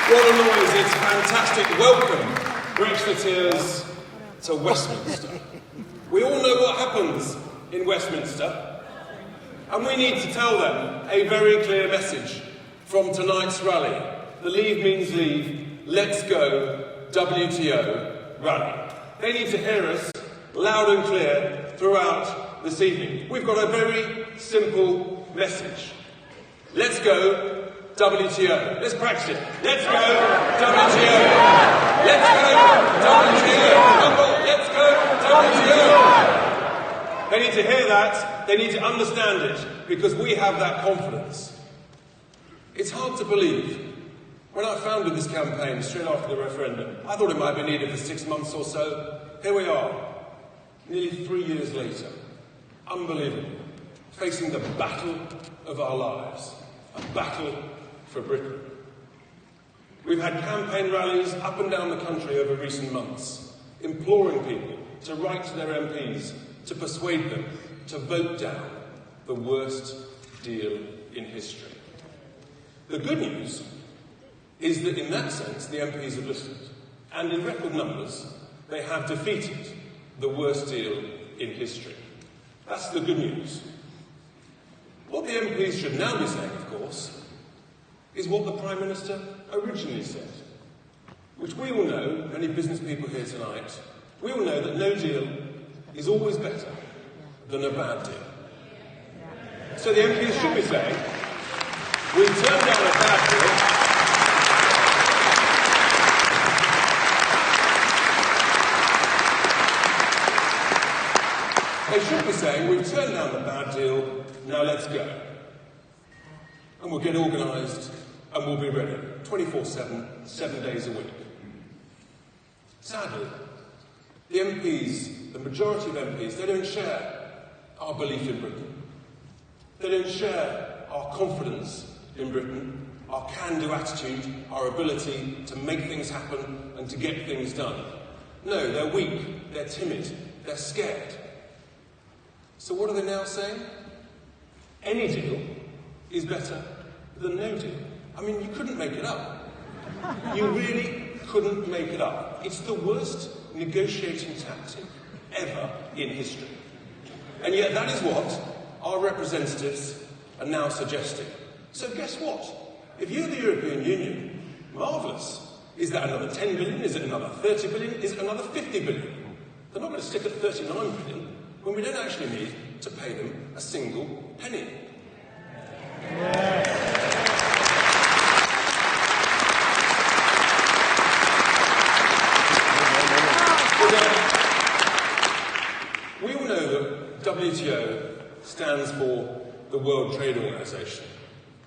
What a noise, it's fantastic. Welcome, Brexiteers, to Westminster. We all know what happens in Westminster, and we need to tell them a very clear message from tonight's rally. The Leave means leave, let's go, WTO rally. They need to hear us loud and clear throughout this evening. We've got a very simple message. Let's go, WTO. Let's practice it. Let's go, WTO. Let's go, WTO. Let's go, WTO. They need to hear that. They need to understand it, because we have that confidence. It's hard to believe. When I founded this campaign straight after the referendum, I thought it might be needed for 6 months or so. Here we are, nearly 3 years later. Unbelievable. Facing the battle of our lives. A battle for Britain. We've had campaign rallies up and down the country over recent months, imploring people to write to their MPs, to persuade them to vote down the worst deal in history. The good news is that in that sense the MPs have listened, and in record numbers they have defeated the worst deal in history. That's the good news. What the MPs should now be saying, of course, is what the Prime Minister originally said, which we all know, many business people here tonight, we all know that no deal is always better than a bad deal. So the MPs should be saying, we turned down a bad deal, they should be saying, we've turned down the bad deal, now let's go. And we'll get organised and we'll be ready, 24/7, 7 days a week. Sadly, the MPs, the majority of MPs, they don't share our belief in Britain. They don't share our confidence in Britain, our can-do attitude, our ability to make things happen and to get things done. No, they're weak, they're timid, they're scared. So what are they now saying? Any deal is better than no deal. I mean, you couldn't make it up. You really couldn't make it up. It's the worst negotiating tactic ever in history. And yet that is what our representatives are now suggesting. So guess what? If you're the European Union, marvellous. Is that another 10 billion? Is it another 30 billion? Is it another 50 billion? They're not going to stick at 39 billion when we don't actually need to pay them a single penny. We all know that WTO stands for the World Trade Organization,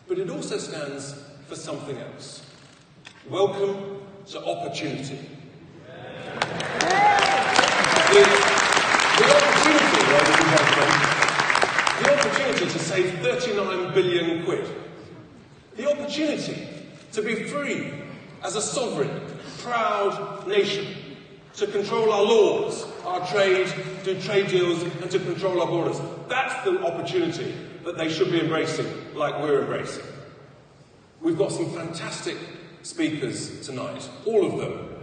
but it also stands for something else. Welcome to opportunity. The opportunity to save 39 billion quid. The opportunity to be free as a sovereign, proud nation, to control our laws, our trade, do trade deals, and to control our borders. That's the opportunity that they should be embracing, like we're embracing. We've got some fantastic speakers tonight, all of them,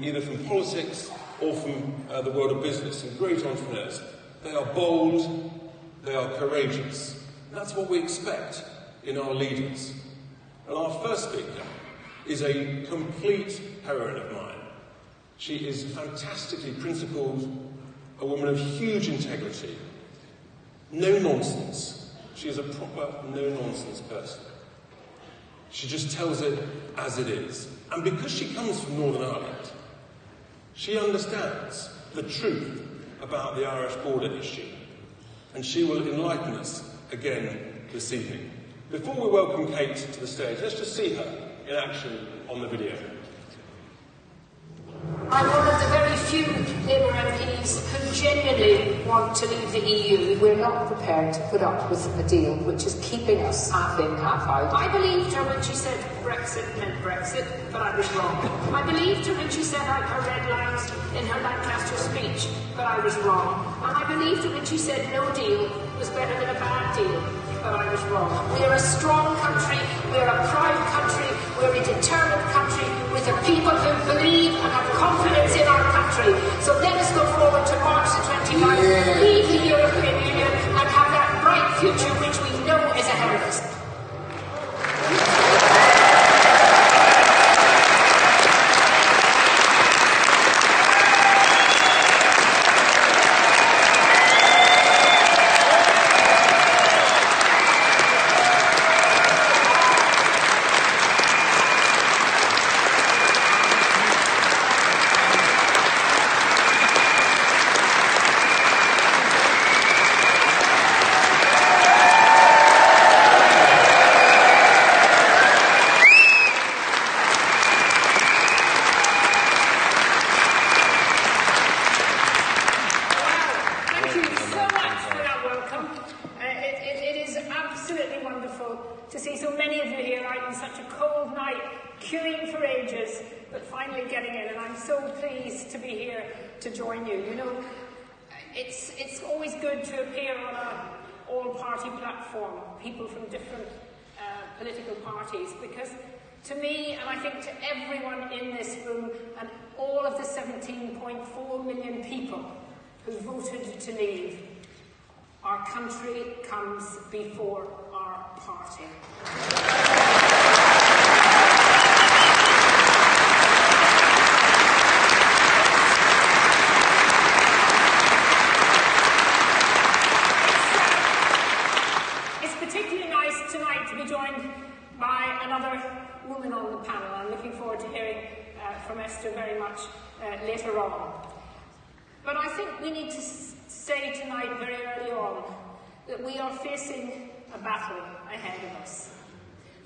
either from politics or from the world of business, and great entrepreneurs. They are bold, they are courageous. That's what we expect in our leaders. And our first speaker is a complete heroine of mine. She is fantastically principled, a woman of huge integrity, no nonsense. She is a proper no-nonsense person. She just tells it as it is. And because she comes from Northern Ireland, she understands the truth about the Irish border issue. And she will enlighten us again this evening. Before we welcome Kate to the stage, let's just see her in action on the video. I'm one of the very few Labour MPs who genuinely want to leave the EU. We're not prepared to put up with a deal which is keeping us half in, half out. I believed her when she said Brexit meant Brexit, but I was wrong. I believed her when she set out her red lines in her Lancaster speech, but I was wrong. And I believed her when she said no deal was better than a bad deal, but I was wrong. We're a strong country, we're a proud country, we're a determined country. such a cold night, queuing for ages, but finally getting in. And I'm so pleased to be here to join you. You know, it's always good to appear on an all-party platform, people from different political parties, because to me, and I think to everyone in this room, and all of the 17.4 million people who voted to leave, our country comes before our party. It's particularly nice tonight to be joined by another woman on the panel. I'm looking forward to hearing from Esther very much later on. But I think we need to say tonight, very early on, that we are facing a battle ahead of us.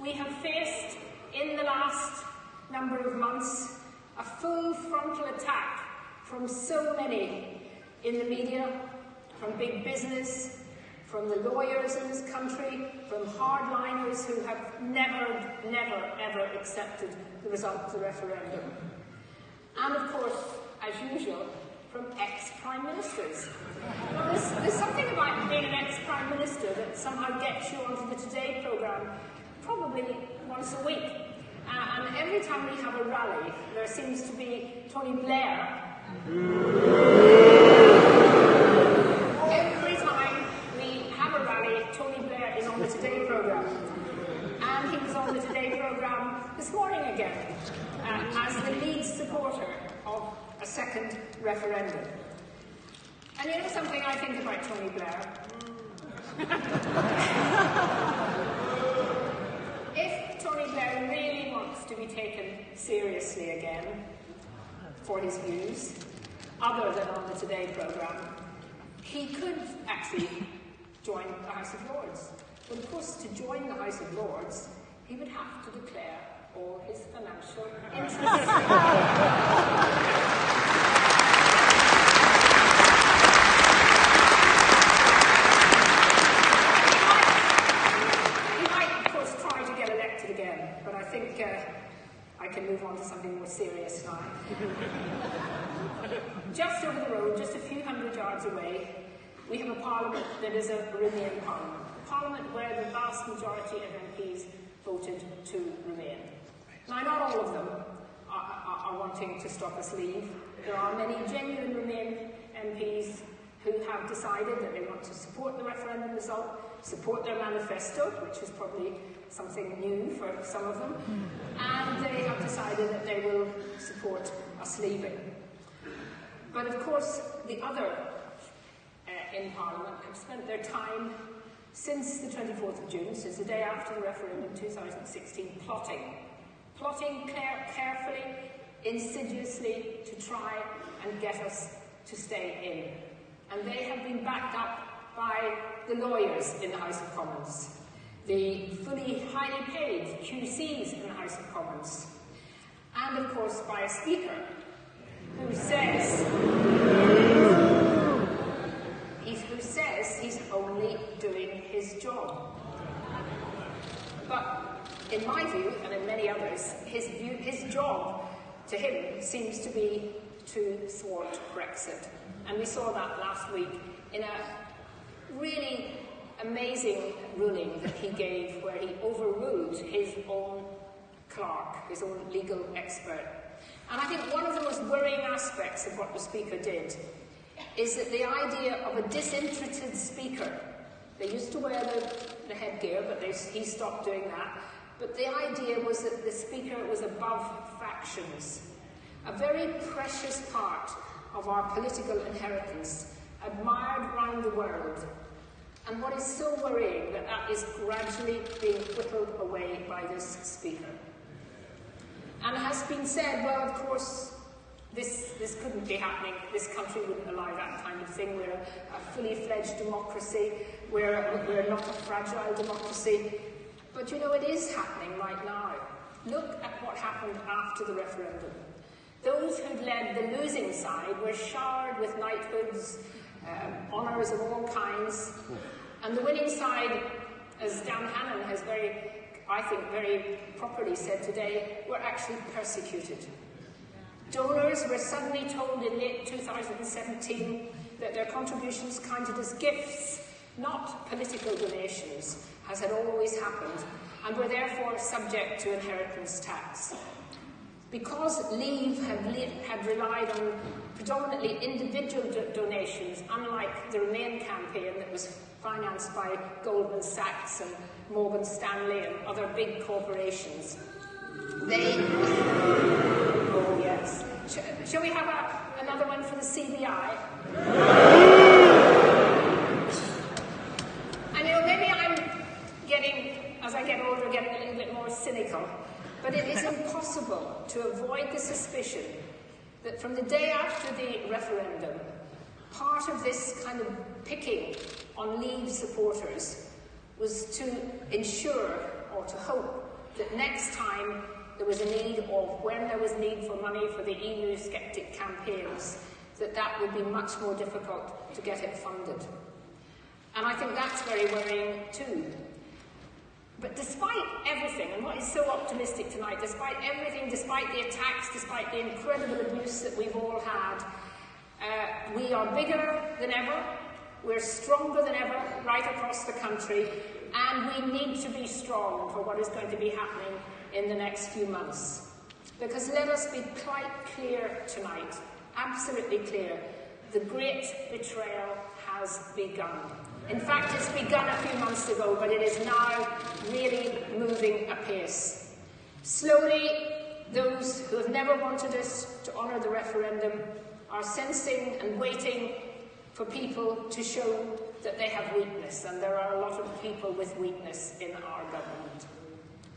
We have faced, in the last number of months, a full frontal attack from so many in the media, from big business, from the lawyers in this country, from hardliners who have never, ever accepted the result of the referendum. And of course, as usual, from ex-prime ministers. Now, there's something about being an ex-prime minister that somehow gets you onto the Today programme probably once a week. And every time we have a rally, there seems to be Tony Blair. Every time we have a rally, Tony Blair is on the Today programme. And he was on the Today programme this morning again, as the lead supporter of a second referendum. And you know something I think about Tony Blair? If Tony Blair really wants to be taken seriously again for his views, other than on the Today programme, he could actually join the House of Lords. But of course, to join the House of Lords, he would have to declare all his financial interests. He might, of course, try to get elected again, but I think I can move on to something more serious now. Just over the road, just a few hundred yards away, we have a parliament that is a Remain parliament. A parliament where the vast majority of MPs voted to remain. Now, not all of them are wanting to stop us leave. There are many genuine Remain MPs who have decided that they want to support the referendum result, support their manifesto, which is probably something new for some of them, and they have decided that they will support us leaving. But of course, the other in Parliament have spent their time since the 24th of June, since the day after the referendum 2016, plotting carefully, insidiously to try and get us to stay in. And they have been backed up by the lawyers in the House of Commons, the fully highly paid QCs in the House of Commons, and of course by a Speaker who says he's only doing his job. But in my view, and in many others, his job to him seems to be to thwart Brexit. And we saw that last week in a really amazing ruling that he gave where he overruled his own clerk, his own legal expert. And I think one of the most worrying aspects of what the Speaker did is that the idea of a disinterested Speaker, they used to wear the headgear, but he stopped doing that, but the idea was that the Speaker was above factions, a very precious part of our political inheritance, admired around the world. And what is so worrying that is gradually being whittled away by this Speaker. And it has been said, well, of course, this couldn't be happening. This country wouldn't allow that kind of thing. We're a fully fledged democracy. We're not a fragile democracy. But you know, it is happening right now. Look at what happened after the referendum. Those who'd led the losing side were showered with knighthoods, honours of all kinds. And the winning side, as Dan Hannan has very I think very properly said today, were actually persecuted. Donors were suddenly told in late 2017 that their contributions counted as gifts, not political donations, as had always happened, and were therefore subject to inheritance tax. Because Leave had relied on predominantly individual donations, unlike the Remain campaign that was financed by Goldman Sachs and Morgan Stanley and other big corporations, oh yes. Shall we have another one for the CBI? And maybe I'm as I get older, getting a little bit more cynical, but it is impossible to avoid the suspicion that from the day after the referendum, part of this kind of picking on Leave supporters was to ensure or to hope that next time there was a need, or when there was need for money for the EU Skeptic campaigns, that would be much more difficult to get it funded. And I think that's very worrying too. But despite everything, and what is so optimistic tonight, despite everything, despite the attacks, despite the incredible abuse that we've all had, we are bigger than ever, we're stronger than ever right across the country, and we need to be strong for what is going to be happening in the next few months. Because let us be quite clear tonight, absolutely clear, the great betrayal has begun. In fact, it's begun a few months ago, but it is now really moving apace. Slowly, those who have never wanted us to honour the referendum are sensing and waiting for people to show that they have weakness, and there are a lot of people with weakness in our government.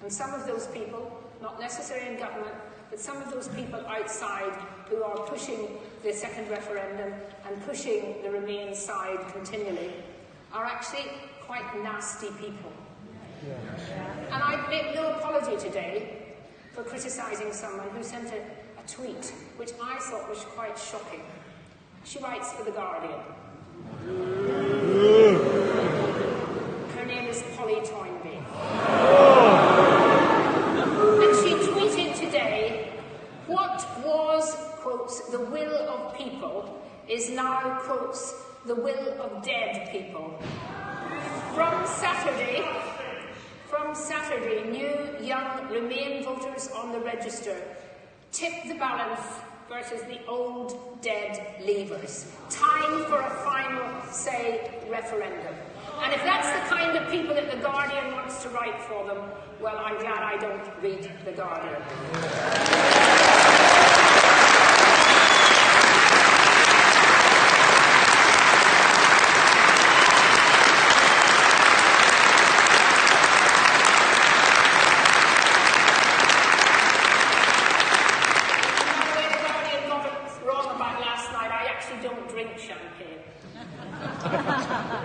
And some of those people, not necessarily in government, but some of those people outside who are pushing the second referendum and pushing the Remain side continually, are actually quite nasty people. Yeah. And I make no apology today for criticising someone who sent a tweet which I thought was quite shocking. She writes for The Guardian. Her name is Polly Toynbee. And she tweeted today, what was, quotes, the will of people is now, quotes, the will of dead people. From Saturday, new young Remain voters on the register tip the balance versus the old dead Leavers. Time for a final say referendum. And if that's the kind of people that The Guardian wants to write for them, well, I'm glad I don't read The Guardian.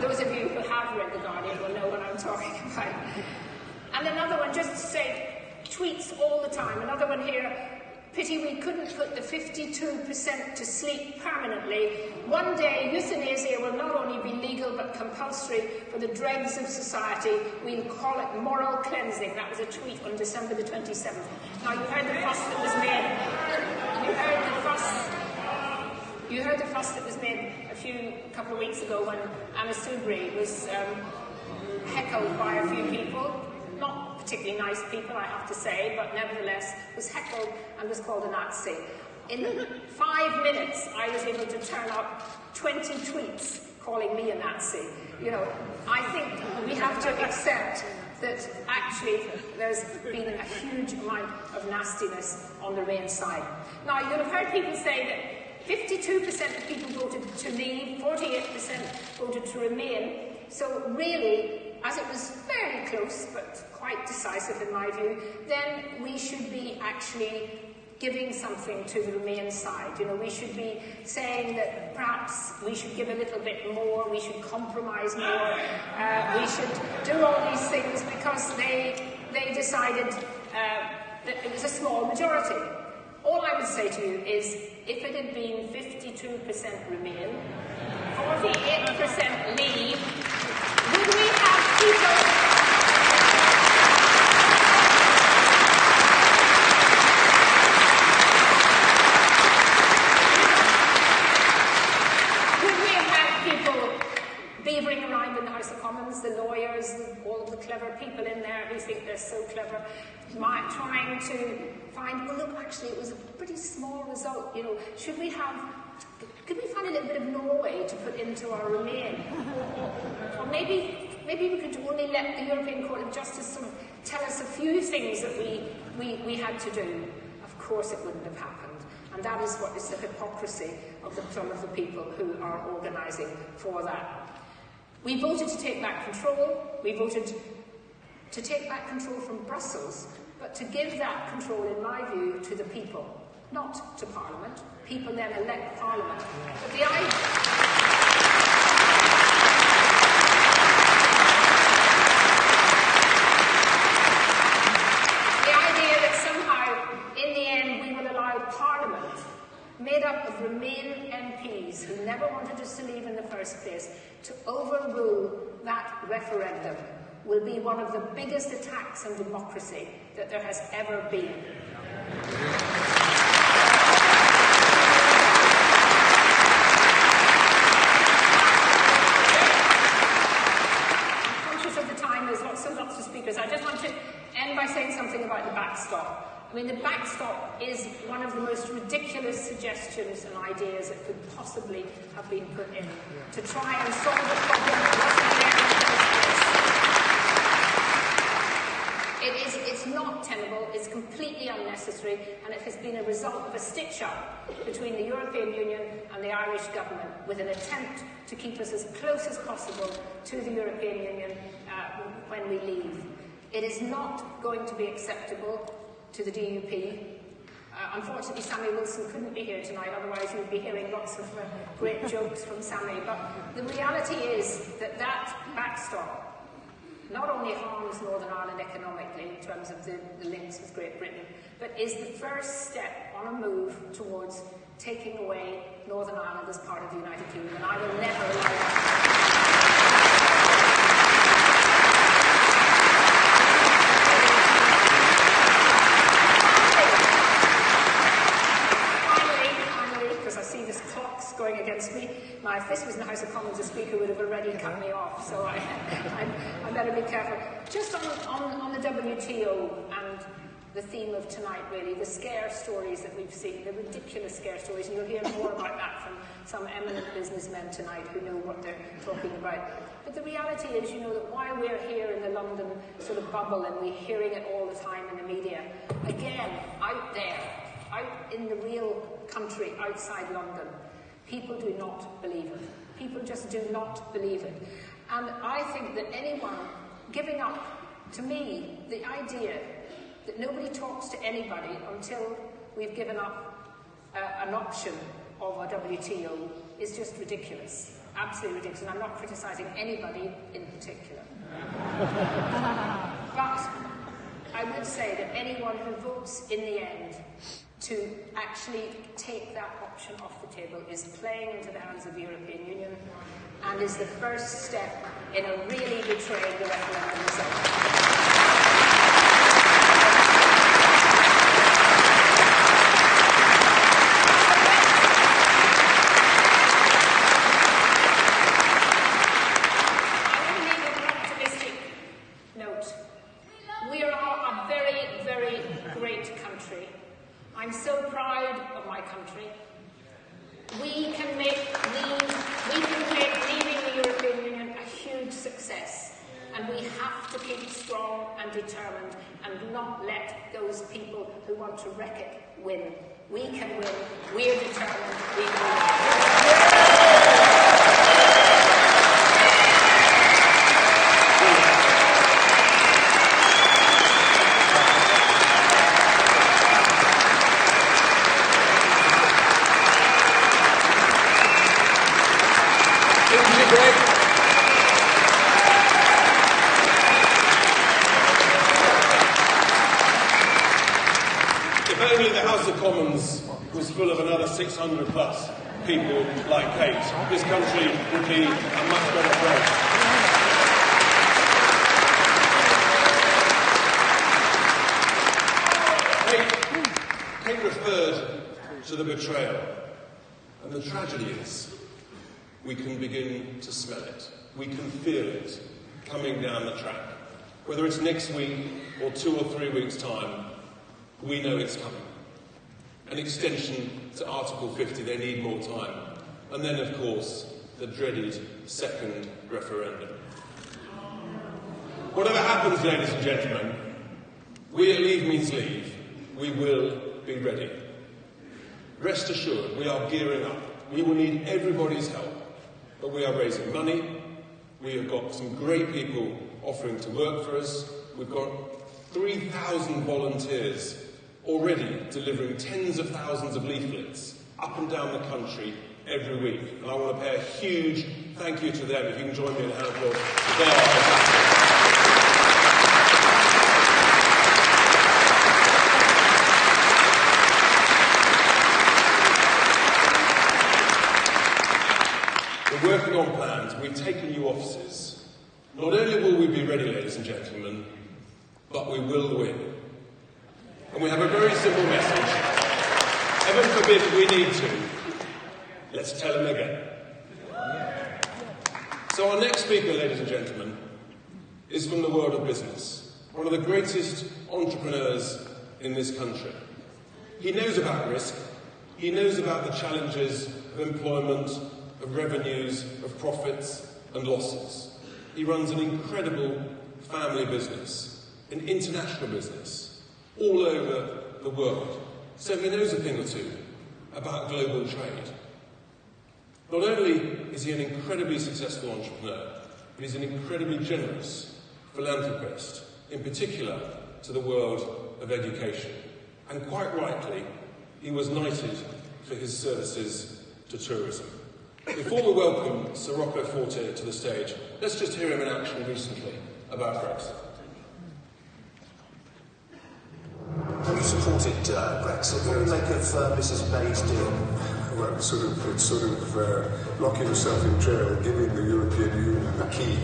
Those of you who have read The Guardian will know what I'm talking about. And another one, just to say, tweets all the time. Another one here, pity we couldn't put the 52% to sleep permanently. One day, euthanasia will not only be legal but compulsory for the dregs of society. We'll call it moral cleansing. That was a tweet on December the 27th. Now, you heard the fuss that was made. You heard the fuss that was made a couple of weeks ago when Anna Soubry was heckled by a few people, not particularly nice people, I have to say, but nevertheless was heckled and was called a Nazi. In 5 minutes, I was able to turn up 20 tweets calling me a Nazi. You know, I think we have to accept that actually there's been a huge amount of nastiness on the Remain side. Now, you'll have heard people say that 52% of people voted to leave, 48% voted to remain. So really, as it was fairly close, but quite decisive in my view, then we should be actually giving something to the Remain side. You know, we should be saying that perhaps we should give a little bit more, we should compromise more, we should do all these things because they decided that it was a small majority. All I would say to you is, if it had been 52% Remain, 48% Leave, would we have people... trying to find, well, look, actually, it was a pretty small result. You know, could we find a little bit of Norway to put into our Remain? Or maybe we could only let the European Court of Justice sort of tell us a few things that we had to do. Of course it wouldn't have happened. And that is what is the hypocrisy of some of the people who are organising for that. We voted to take back control. We voted to take back control from Brussels, but to give that control, in my view, to the people, not to Parliament. People then elect Parliament. But the idea that somehow, in the end, we will allow Parliament, made up of Remain MPs who never wanted us to leave in the first place, to overrule that referendum will be one of the biggest attacks on democracy that there has ever been. I'm conscious of the time, there's lots and lots of speakers. I just want to end by saying something about the backstop. I mean, the backstop is one of the most ridiculous suggestions and ideas that could possibly have been put in to try and solve the problem that wasn't there in the first place. It's not tenable, it's completely unnecessary, and it has been a result of a stitch-up between the European Union and the Irish government with an attempt to keep us as close as possible to the European Union when we leave. It is not going to be acceptable to the DUP. Unfortunately, Sammy Wilson couldn't be here tonight, otherwise you would be hearing lots of great jokes from Sammy. But the reality is that that backstop not only harms Northern Ireland economically in terms of the links with Great Britain, but is the first step on a move towards taking away Northern Ireland as part of the United Kingdom, and I will never allow that. Going against me. Now, if this was in the House of Commons, the Speaker would have already cut me off, so I better be careful. Just on the WTO and the theme of tonight, really, the scare stories that we've seen, the ridiculous scare stories, and you'll hear more about that from some eminent businessmen tonight who know what they're talking about. But the reality is, you know, that while we're here in the London sort of bubble and we're hearing it all the time in the media, again, out there, out in the real country outside London, people do not believe it. People just do not believe it. And I think that anyone giving up, to me, the idea that nobody talks to anybody until we've given up an option of a WTO is just ridiculous. Absolutely ridiculous. And I'm not criticising anybody in particular. But I would say that anyone who votes in the end to actually take that option off the table is playing into the hands of the European Union and is the first step in a really betraying the referendum result. I'm so proud of my country. We can make leaving the European Union a huge success, and we have to keep strong and determined and not let those people who want to wreck it win. We can win. We're determined. We can win. If only the House of Commons was full of another 600 plus people like Kate, this country would be a much better place. Kate referred to the betrayal, and the tragedy is we can begin to smell it. We can feel it coming down the track. Whether it's next week or 2 or 3 weeks' time, we know it's coming. An extension to Article 50, they need more time. And then, of course, the dreaded second referendum. Whatever happens, ladies and gentlemen, we at Leave Means Leave, we will be ready. Rest assured, we are gearing up. We will need everybody's help. But we are raising money. We have got some great people offering to work for us. We've got 3,000 volunteers already delivering tens of thousands of leaflets up and down the country every week. And I want to pay a huge thank you to them. If you can join me in a hand of applause. They are fantastic. We're working on plans. We've taken new offices. Not only will we be ready, ladies and gentlemen, but we will win. And we have a very simple message. Heaven forbid we need to. Let's tell them again. So our next speaker, ladies and gentlemen, is from the world of business. One of the greatest entrepreneurs in this country. He knows about risk. He knows about the challenges of employment, of revenues, of profits and losses. He runs an incredible family business, an international business, all over the world. So he knows a thing or two about global trade. Not only is he an incredibly successful entrepreneur, but he's an incredibly generous philanthropist, in particular to the world of education. And quite rightly, he was knighted for his services to tourism. Before we welcome Sir Rocco Forte to the stage, let's just hear him in action recently about Brexit. You supported Brexit. What do you make of Mrs May's deal? Well, it's sort of locking yourself in jail, giving the European Union the key,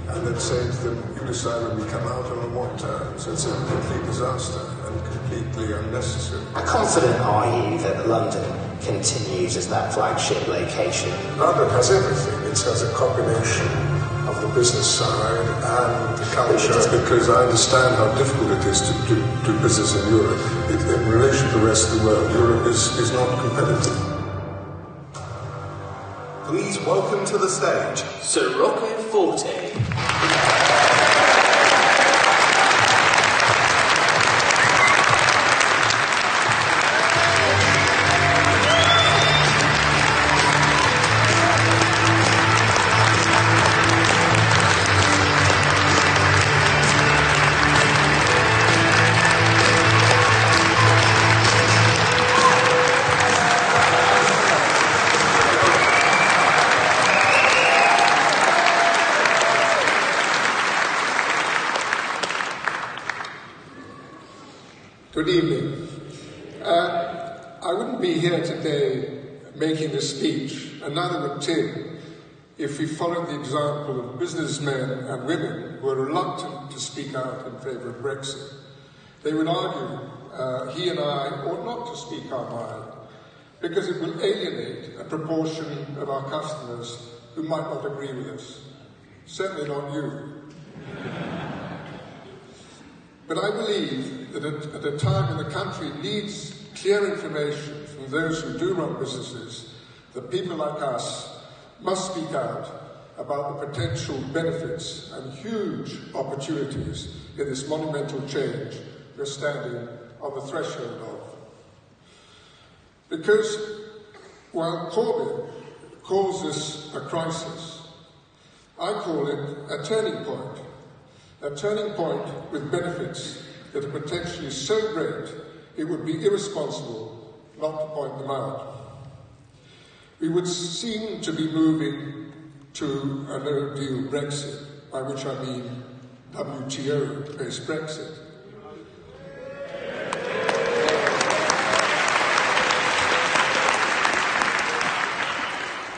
and then saying to them, you decide when we come out and on what terms. It's a complete disaster and completely unnecessary. How confident are you that London continues as that flagship location? London has everything. It has a combination of the business side and the culture, because I understand how difficult it is to do business in Europe. In relation to the rest of the world, Europe is not competitive. Please welcome to the stage Sir Rocco Forte. Good evening. I wouldn't be here today making this speech, and neither would Tim, if we followed the example of businessmen and women who are reluctant to speak out in favour of Brexit. They would argue he and I ought not to speak our mind, because it will alienate a proportion of our customers who might not agree with us. Certainly not you. But I believe that at a time when the country needs clear information from those who do run businesses, that people like us must speak out about the potential benefits and huge opportunities in this monumental change we're standing on the threshold of. Because while Corbyn calls this a crisis, I call it a turning point. A turning point with benefits that are potentially so great it would be irresponsible not to point them out. We would seem to be moving to a no-deal Brexit, by which I mean WTO-based Brexit.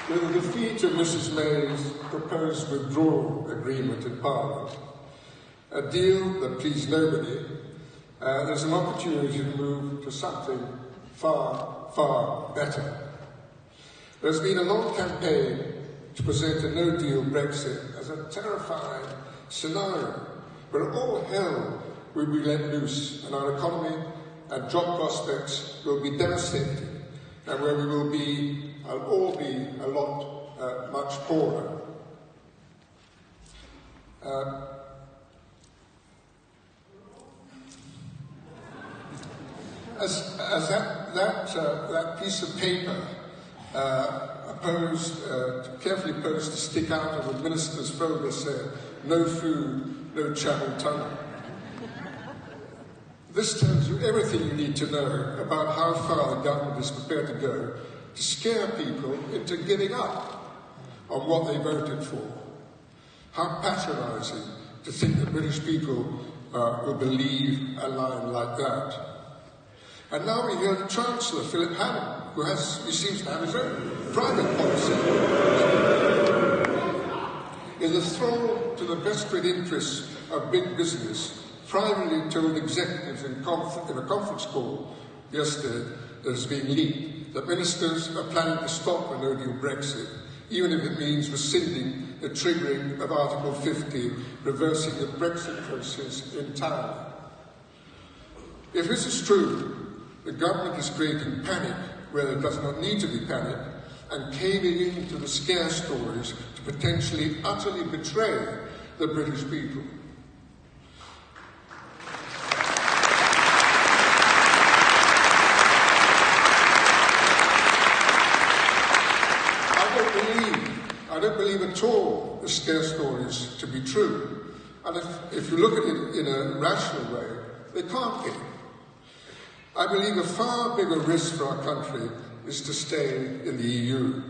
With the defeat of Mrs May's proposed withdrawal agreement in Parliament, a deal that pleased nobody, there's an opportunity to move to something far, far better. There's been a long campaign to present a no-deal Brexit as a terrifying scenario where all hell will be let loose and our economy and job prospects will be devastating, and where we will be, all be a lot much poorer. As that piece of paper carefully posed to stick out of the minister's folder said, "No food, no Channel Tunnel." This tells you everything you need to know about how far the government is prepared to go to scare people into giving up on what they voted for. How patronising to think that British people will believe a line like that. And now we hear the Chancellor, Philip Hammond, who seems to have his own private policy, in the thrall to the vested interests of big business, privately told executives in a conference call yesterday that has been leaked that ministers are planning to stop a no-deal Brexit, even if it means rescinding the triggering of Article 50, reversing the Brexit process entirely. If this is true, the government is creating panic where there does not need to be panic, and caving into the scare stories to potentially utterly betray the British people. I don't believe at all the scare stories to be true. And if you look at it in a rational way, they can't be. I believe a far bigger risk for our country is to stay in the EU.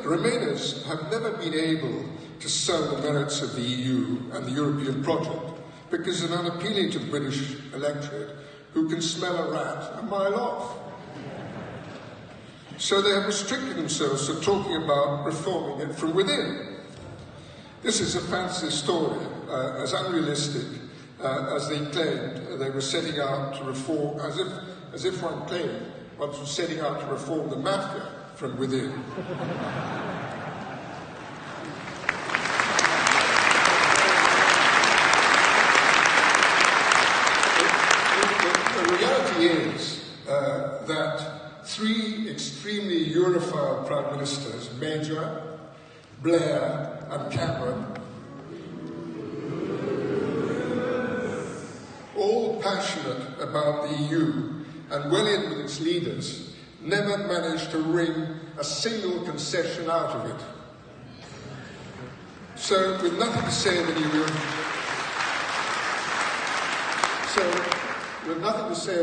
Remainers have never been able to sell the merits of the EU and the European project because they're unappealing to the British electorate who can smell a rat a mile off. So they have restricted themselves to talking about reforming it from within. This is a fancy story, as unrealistic as they claimed they were setting out to reform, as if one claimed one was setting out to reform the mafia from within. The reality is that three extremely Europhile prime ministers, Major, Blair and Cameron, all passionate about the EU and well in with its leaders, never managed to wring a single concession out of it. So, with nothing to say of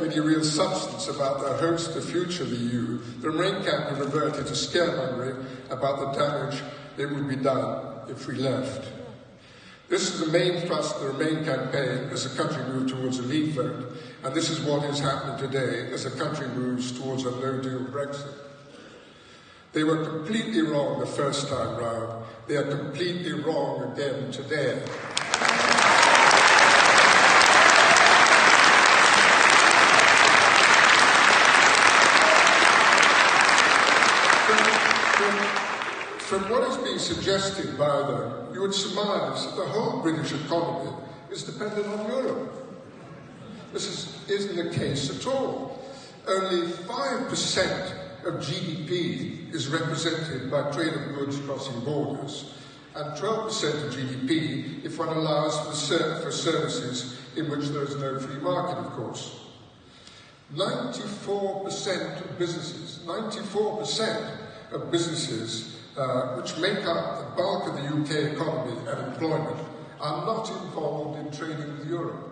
any real substance about their hopes for the future of the EU, the Remain camp have reverted to scaremongering about the damage that would be done if we left. This is the main thrust of the Remain campaign as the country moves towards a leave vote, and this is what is happening today as the country moves towards a no-deal Brexit. They were completely wrong the first time round. They are completely wrong again today. From what is being suggested by them, you would surmise that the whole British economy is dependent on Europe. This isn't the case at all. Only 5% of GDP is represented by trade of goods crossing borders, and 12% of GDP if one allows for services in which there is no free market, of course. 94% of businesses, which make up the bulk of the UK economy and employment, are not involved in trading with Europe.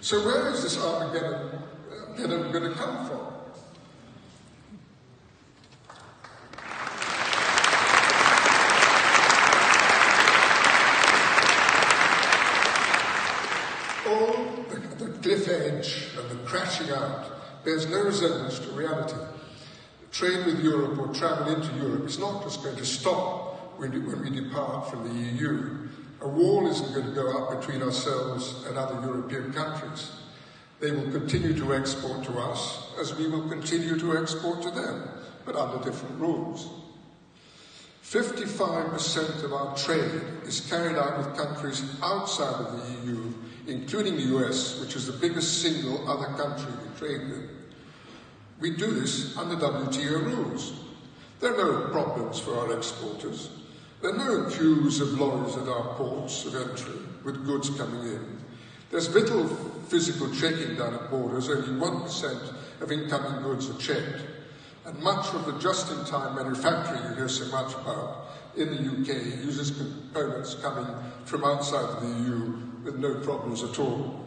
So where is this Armageddon going to come from? All the cliff edge and the crashing out bears no resemblance to reality. Trade with Europe or travel into Europe is not just going to stop when we depart from the EU. A wall isn't going to go up between ourselves and other European countries. They will continue to export to us as we will continue to export to them, but under different rules. 55% of our trade is carried out with countries outside of the EU, including the US, which is the biggest single other country we trade with. We do this under WTO rules. There are no problems for our exporters. There are no queues of lorries at our ports of entry with goods coming in. There's little physical checking done at borders, only 1% of incoming goods are checked. And much of the just-in-time manufacturing you hear so much about in the UK uses components coming from outside the EU with no problems at all.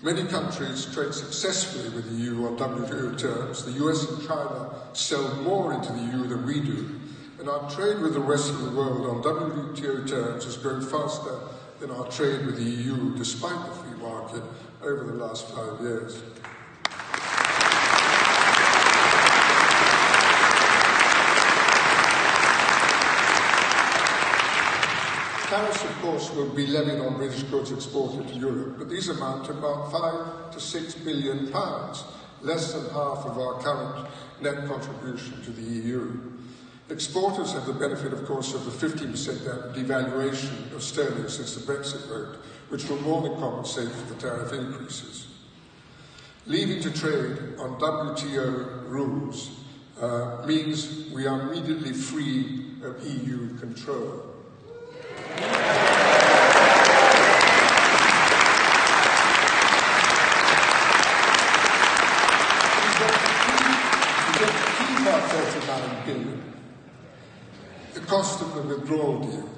Many countries trade successfully with the EU on WTO terms. The US and China sell more into the EU than we do, and our trade with the rest of the world on WTO terms has grown faster than our trade with the EU, despite the free market, over the last 5 years. Tariffs, of course, will be levied on British goods exported to Europe, but these amount to about £5 to £6 billion, less than half of our current net contribution to the EU. Exporters have the benefit, of course, of the 50% devaluation of sterling since the Brexit vote, which will more than compensate for the tariff increases. Leaving to trade on WTO rules means we are immediately free of EU control. We get to keep our 39 billion. The cost of the withdrawal deal,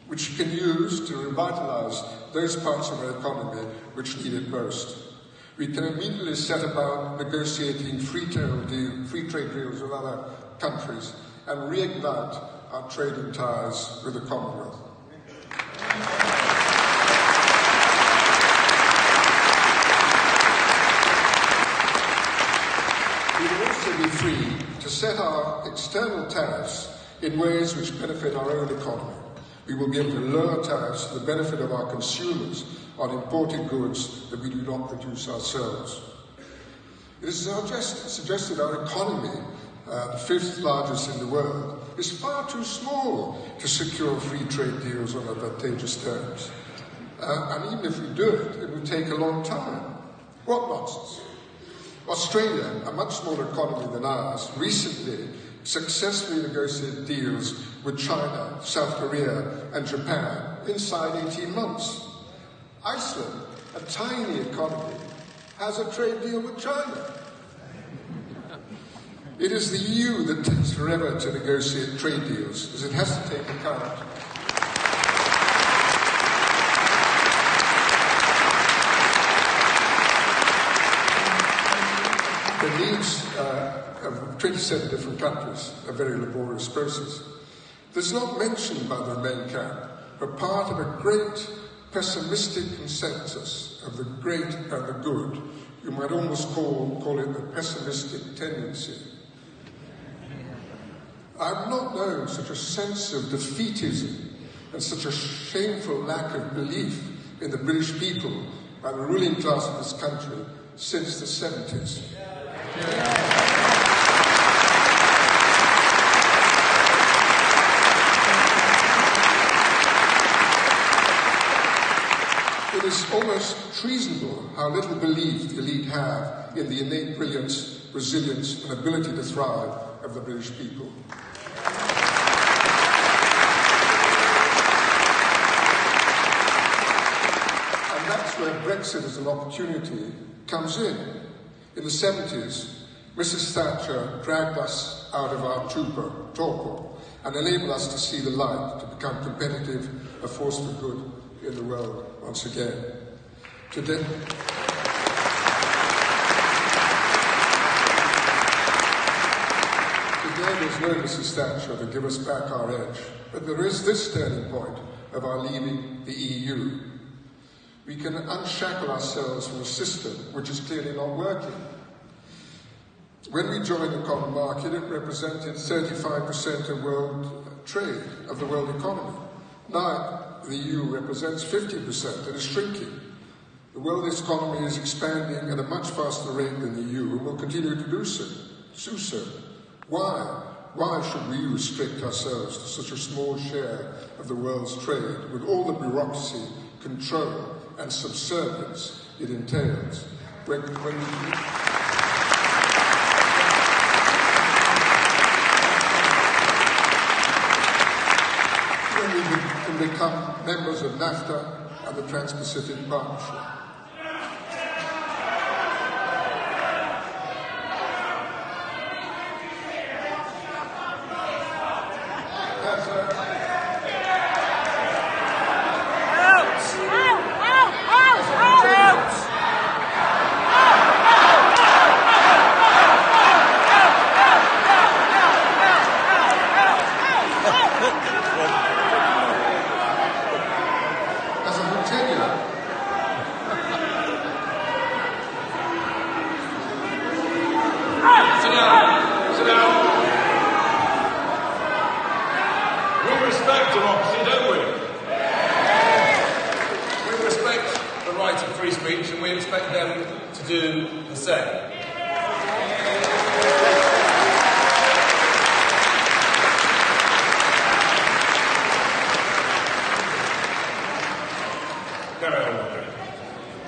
which you can use to revitalise those parts of our economy which need it most. We can immediately set about negotiating free trade deals with other countries and reignite our trading ties with the Commonwealth. We will also be free to set our external tariffs in ways which benefit our own economy. We will be able to lower tariffs for the benefit of our consumers on imported goods that we do not produce ourselves. It is suggested our economy, the fifth largest in the world, is far too small to secure free trade deals on advantageous terms. And even if we do it, it will take a long time. What nonsense. Australia, a much smaller economy than ours, recently successfully negotiated deals with China, South Korea and Japan inside 18 months. Iceland, a tiny economy, has a trade deal with China. It is the EU that takes forever to negotiate trade deals, because it has to take account the needs of 27 different countries, a very laborious process. This is not mentioned by the Remain camp, but part of a great pessimistic consensus of the great and the good. You might almost call it the pessimistic tendency. I've not known such a sense of defeatism and such a shameful lack of belief in the British people by the ruling class of this country since the 70s. It is almost treasonable how little belief the elite have in the innate brilliance, resilience and ability to thrive of the British people. And that's where Brexit as an opportunity comes in. In the 70s, Mrs. Thatcher dragged us out of our torpor and enabled us to see the light, to become competitive, a force for good in the world once again. Today, there's no Mrs. Thatcher to give us back our edge, but there is this turning point of our leaving the EU. We can unshackle ourselves from a system which is clearly not working. When we joined the common market, it represented 35% of world trade, of the world economy. Now, the EU represents 50% and is shrinking. The world economy is expanding at a much faster rate than the EU and will continue to do so. Why? why should we restrict ourselves to such a small share of the world's trade with all the bureaucracy, control and subservience it entails? When we can become members of NAFTA and the Trans-Pacific Partnership.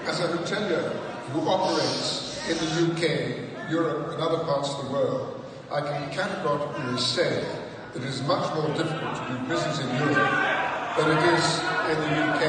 As a hotelier who operates in the UK, Europe and other parts of the world, I can categorically say that it is much more difficult to do business in Europe than it is in the UK.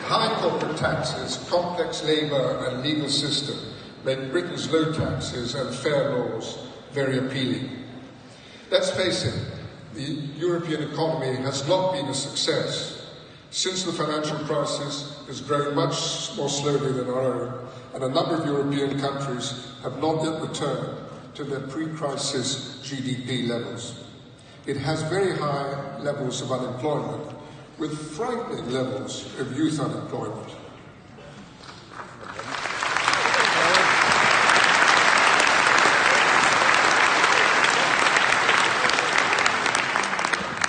High corporate taxes, complex labour and legal system make Britain's low taxes and fair laws very appealing. Let's face it, the European economy has not been a success. Since the financial crisis has grown much more slowly than our own, and a number of European countries have not yet returned to their pre-crisis GDP levels. It has very high levels of unemployment, with frightening levels of youth unemployment.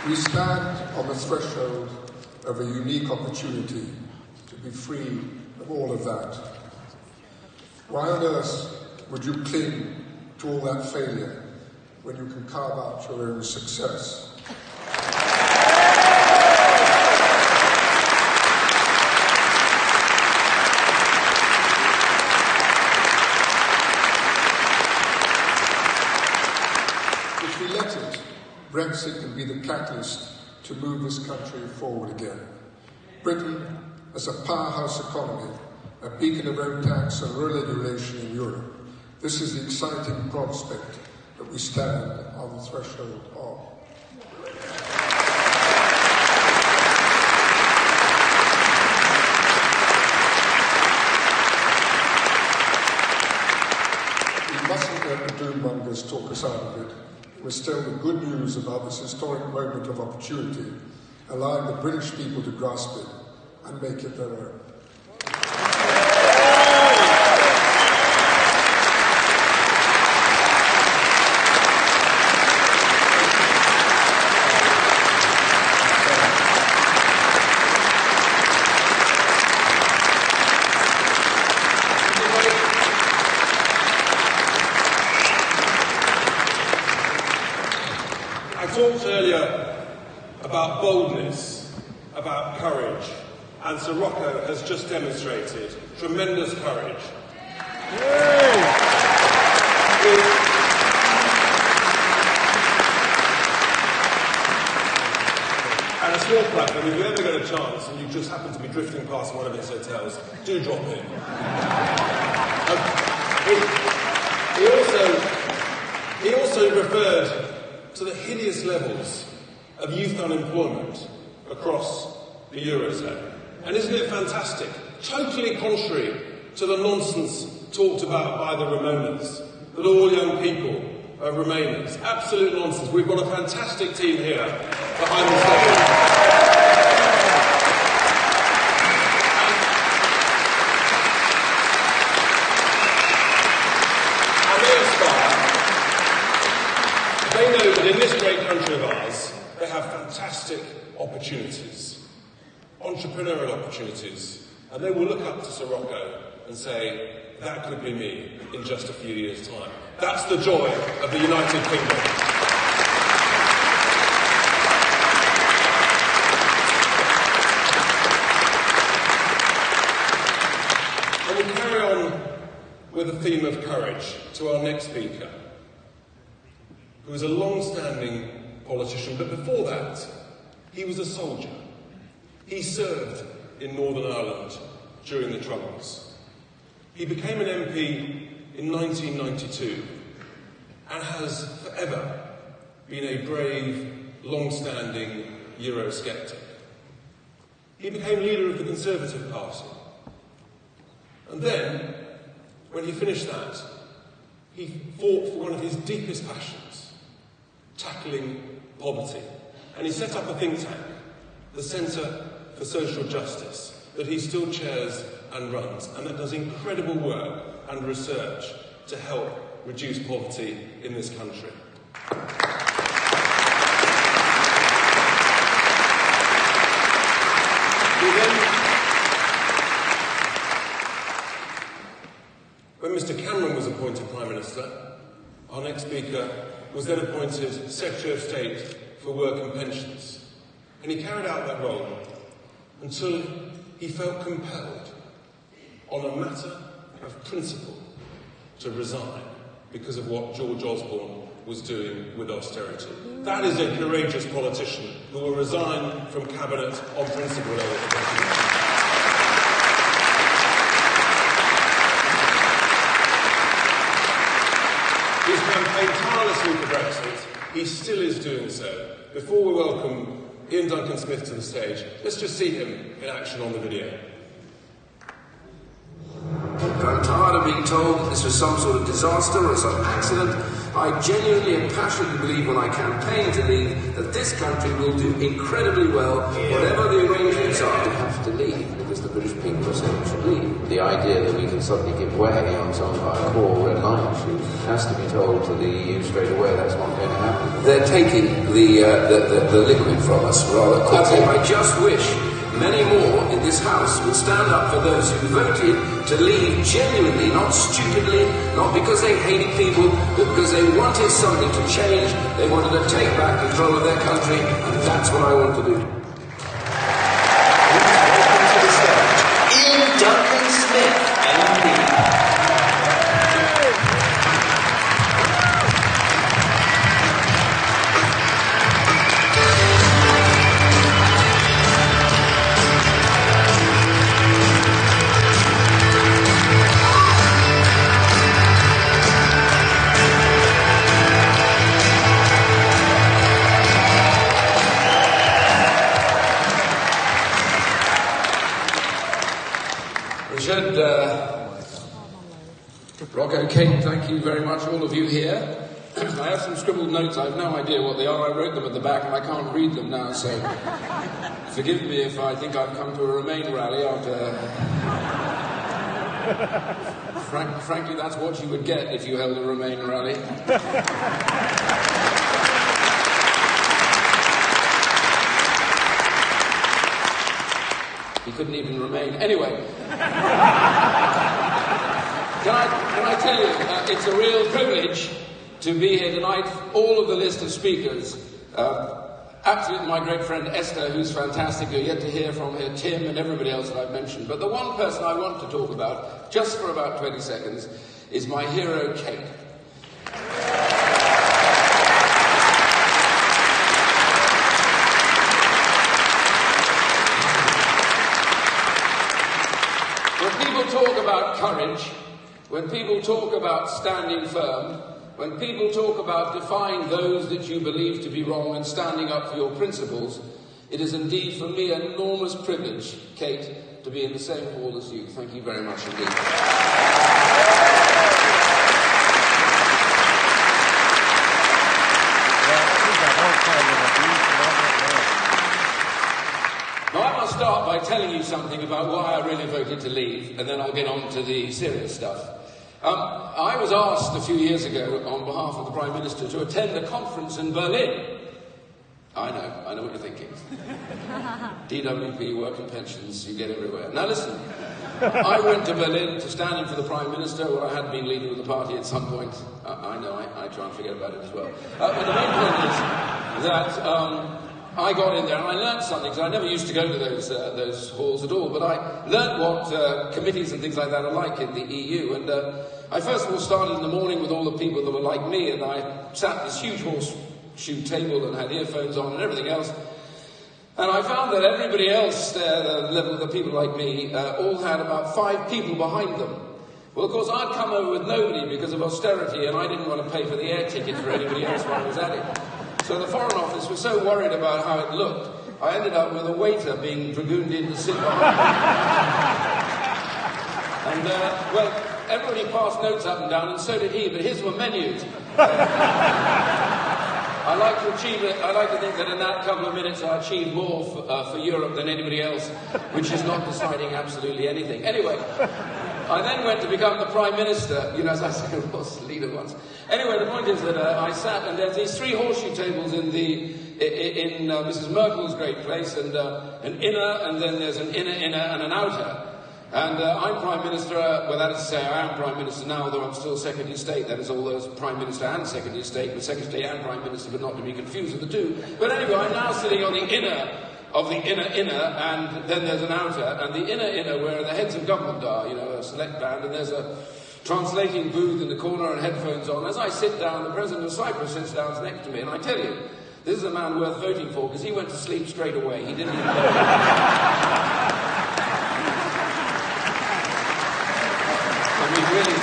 We stand on the threshold of a unique opportunity to be free of all of that. Why on earth would you cling to all that failure when you can carve out your own success? Brexit can be the catalyst to move this country forward again. Britain, as a powerhouse economy, a beacon of own tax and rural regulation in Europe, this is the exciting prospect that we stand on the threshold of. We mustn't let the doommongers talk us out of it. We're still the good news about this historic moment of opportunity, allowing the British people to grasp it and make it their own. I talked earlier about boldness, about courage, and Sirocco has just demonstrated tremendous courage. And a small plug, if you ever get a chance and you just happen to be drifting past one of his hotels, do drop in. He also referred to the hideous levels of youth unemployment across the Eurozone. And isn't it fantastic? Totally contrary to the nonsense talked about by the Ramonas, that all young people are Remainers. Absolute nonsense. We've got a fantastic team here behind the scenes. They know that in this great country of ours, opportunities, entrepreneurial opportunities, and they will look up to Sirocco and say, that could be me in just a few years' time. That's the joy of the United Kingdom. And we carry on with the theme of courage to our next speaker, who is a long-standing politician, but before that, he was a soldier. He served in Northern Ireland during the Troubles. He became an MP in 1992 and has forever been a brave, long-standing Eurosceptic. He became leader of the Conservative Party. And then, when he finished that, he fought for one of his deepest passions, tackling poverty. And he set up a think tank, the Centre for Social Justice, that he still chairs and runs, and that does incredible work and research to help reduce poverty in this country. When Mr Cameron was appointed Prime Minister, our next speaker was then appointed Secretary of State for Work and Pensions. And he carried out that role until he felt compelled, on a matter of principle, to resign because of what George Osborne was doing with austerity. That is a courageous politician who will resign from cabinet on principle. He's campaigned tirelessly for Brexit. He still is doing so. Before we welcome Ian Duncan Smith to the stage, let's just see him in action on the video. I'm tired of being told that this was some sort of disaster or some accident. I genuinely and passionately believe when I campaign to leave that this country will do incredibly well, whatever the arrangements are. We have to leave because the British people are saying we should leave. The idea that we can suddenly give way on some of our core red line issues has to be told to the EU straight away. That's not going to happen. They're taking the liquid from us rather quickly. I just wish many more in this House would stand up for those who voted to leave genuinely, not stupidly, not because they hated people, but because they wanted something to change. They wanted to take back control of their country, and that's what I want to do. Welcome to the stage, Ian Duncan Smith, MP. Rocco, Kate, thank you very much, all of you here. I have some scribbled notes. I have no idea what they are. I wrote them at the back and I can't read them now, so forgive me if I think I've come to a Remain rally after... Frankly, that's what you would get if you held a Remain rally. He couldn't even remain. Anyway... Can I tell you, it's a real privilege to be here tonight. All of the list of speakers, absolutely my great friend Esther, who's fantastic, you're yet to hear from her, Tim and everybody else that I've mentioned. But the one person I want to talk about, just for about 20 seconds, is my hero, Kate. When people talk about courage, when people talk about standing firm, when people talk about defying those that you believe to be wrong and standing up for your principles, it is indeed for me an enormous privilege, Kate, to be in the same hall as you. Thank you very much indeed. Now I must start by telling you something about why I really voted to leave, and then I'll get on to the serious stuff. I was asked a few years ago on behalf of the Prime Minister to attend a conference in Berlin. I know what you're thinking. DWP, work and pensions, you get everywhere. Now listen, I went to Berlin to stand in for the Prime Minister, well, I had been leader of the party at some point. I know, I try and forget about it as well. But the main point is that I got in there and I learned something, because I never used to go to those halls at all, but I learned what committees and things like that are like in the EU. And I first of all started in the morning with all the people that were like me, and I sat at this huge horseshoe table and had earphones on and everything else. And I found that everybody else there, the level of the people like me, all had about 5 people behind them. Well, of course, I'd come over with nobody because of austerity, and I didn't want to pay for the air ticket for anybody else while I was at it. So the Foreign Office was so worried about how it looked, I ended up with a waiter being dragooned in to sit behind me. And, well, everybody passed notes up and down, and so did he, but his were menus. I like to think that in that couple of minutes I achieved more for Europe than anybody else, which is not deciding absolutely anything. Anyway, I then went to become the Prime Minister, you know, as I said, I was leader once. Anyway, the point is that I sat, and there's these 3 horseshoe tables in Mrs. Merkel's great place, and an inner, and then there's an inner, and an outer. And I'm Prime Minister, well, that is to say, I am Prime Minister now, although I'm still Secretary of State. That is, all those Prime Minister and Secretary of State, but Secretary of State and Prime Minister, but not to be confused with the two. But anyway, I'm now sitting on the inner of the inner, and then there's an outer, and the inner where the heads of government are, you know, a select band, and there's a translating booth in the corner and headphones on. As I sit down, the President of Cyprus sits down next to me, and I tell you, this is a man worth voting for, because he went to sleep straight away. He didn't even really,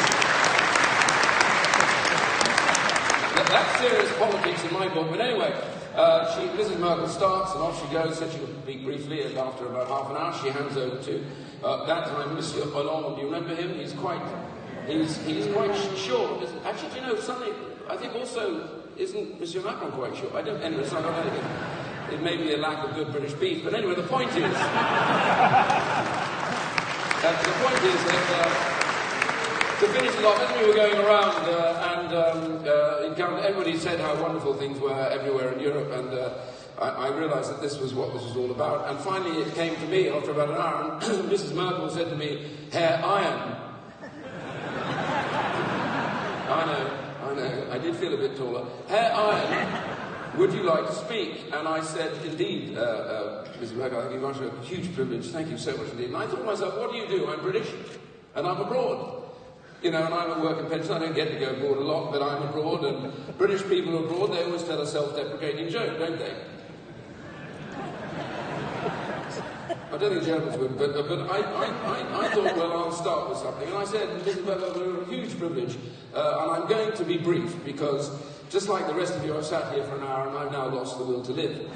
that's serious politics in my book. But anyway, Mrs. Merkel starts and off she goes. Said she would speak briefly, and after about half an hour, she hands over to that time Monsieur Hollande. Do you remember him? He's quite short. Actually, do you know something? I think also isn't Monsieur Macron quite short? I don't. Anyway, so I don't know. It may be a lack of good British beef, but anyway, the point is that. To finish it off, as we were going around, everybody said how wonderful things were everywhere in Europe, and I realised that this was what this was all about. And finally it came to me after about an hour, and Mrs. Merkel said to me, "Herr Iron." I know, I did feel a bit taller. "Herr Iron, would you like to speak?" And I said, "Indeed, Mrs. Merkel, I think you've got a huge privilege. Thank you so much indeed." And I thought to myself, what do? I'm British, and I'm abroad. You know, and I'm at work and pension. I don't get to go abroad a lot, but I'm abroad, and British people abroad, they always tell a self-deprecating joke, don't they? I don't think Germans would, but I thought, well, I'll start with something. And I said, Mrs. Merkel, we're a huge privilege, and I'm going to be brief, because just like the rest of you, I've sat here for an hour, and I've now lost the will to live.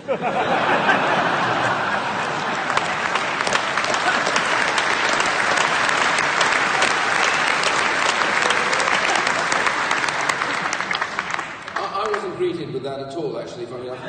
Greeted with that at all, actually, funny enough.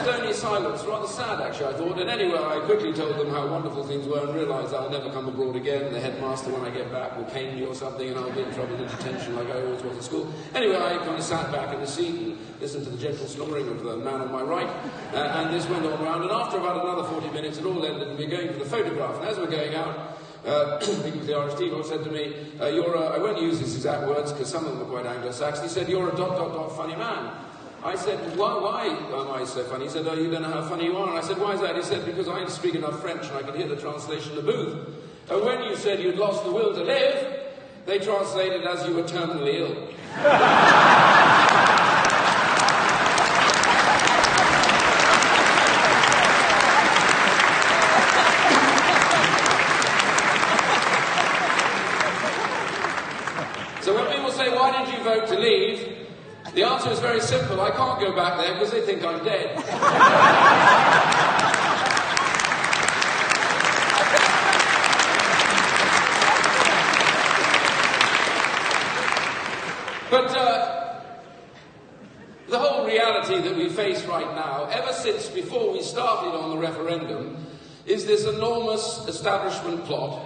Stony silence, rather sad, actually, I thought. And anyway, I quickly told them how wonderful things were and realised I'll never come abroad again. The headmaster, when I get back, will cane me or something, and I'll be in trouble in detention like I always was at school. Anyway, I kind of sat back in the seat and listened to the gentle snoring of the man on my right, and this went on round. And after about another 40 minutes, it all ended, and we're going for the photograph. And as we're going out, people with the RST said to me, I won't use his exact words because some of them are quite Anglo-Saxon. He said, "You're a ... funny man." I said, why am I so funny? He said, "Oh, you don't know how funny you are." And I said, "Why is that?" He said, "Because I speak enough French and I could hear the translation in the booth. And when you said you'd lost the will to live, they translated as you were terminally ill." So when people say, "Why did you vote to leave?" the answer is very simple. I can't go back there because they think I'm dead. But the whole reality that we face right now, ever since before we started on the referendum, is this enormous establishment plot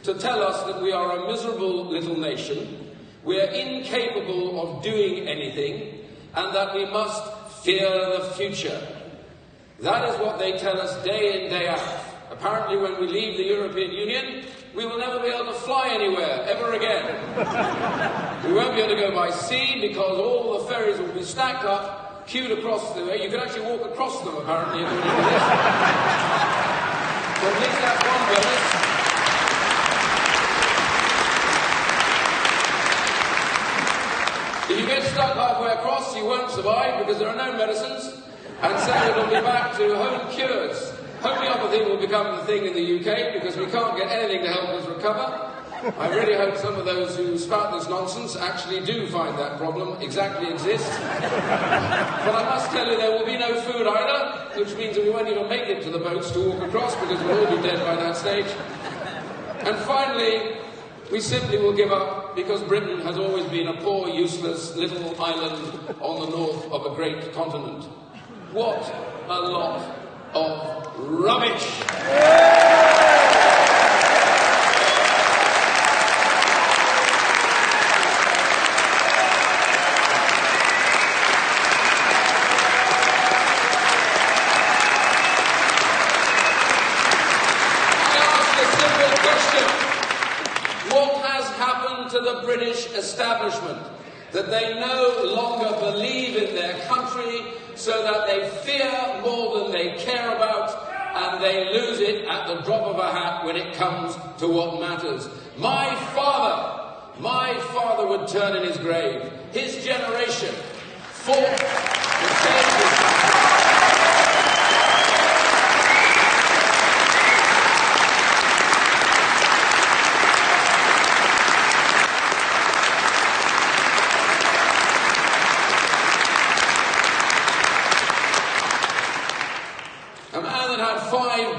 to tell us that we are a miserable little nation, we are incapable of doing anything, and that we must fear the future. That is what they tell us day in, day out. Apparently when we leave the European Union, we will never be able to fly anywhere, ever again. We won't be able to go by sea because all the ferries will be stacked up, queued across the way. You can actually walk across them, apparently, according to this. So at least that's one bonus. If you get stuck halfway across, you won't survive because there are no medicines, and so it'll be back to home cures. Homeopathy will become the thing in the UK because we can't get anything to help us recover. I really hope some of those who spout this nonsense actually do find that problem exactly exists. But I must tell you there will be no food either, which means that we won't even make it to the boats to walk across because we'll all be dead by that stage. And finally, we simply will give up because Britain has always been a poor, useless little island on the north of a great continent. What a lot of rubbish! To the British establishment, that they no longer believe in their country, so that they fear more than they care about, and they lose it at the drop of a hat when it comes to what matters. My father would turn in his grave. His generation fought to save his country.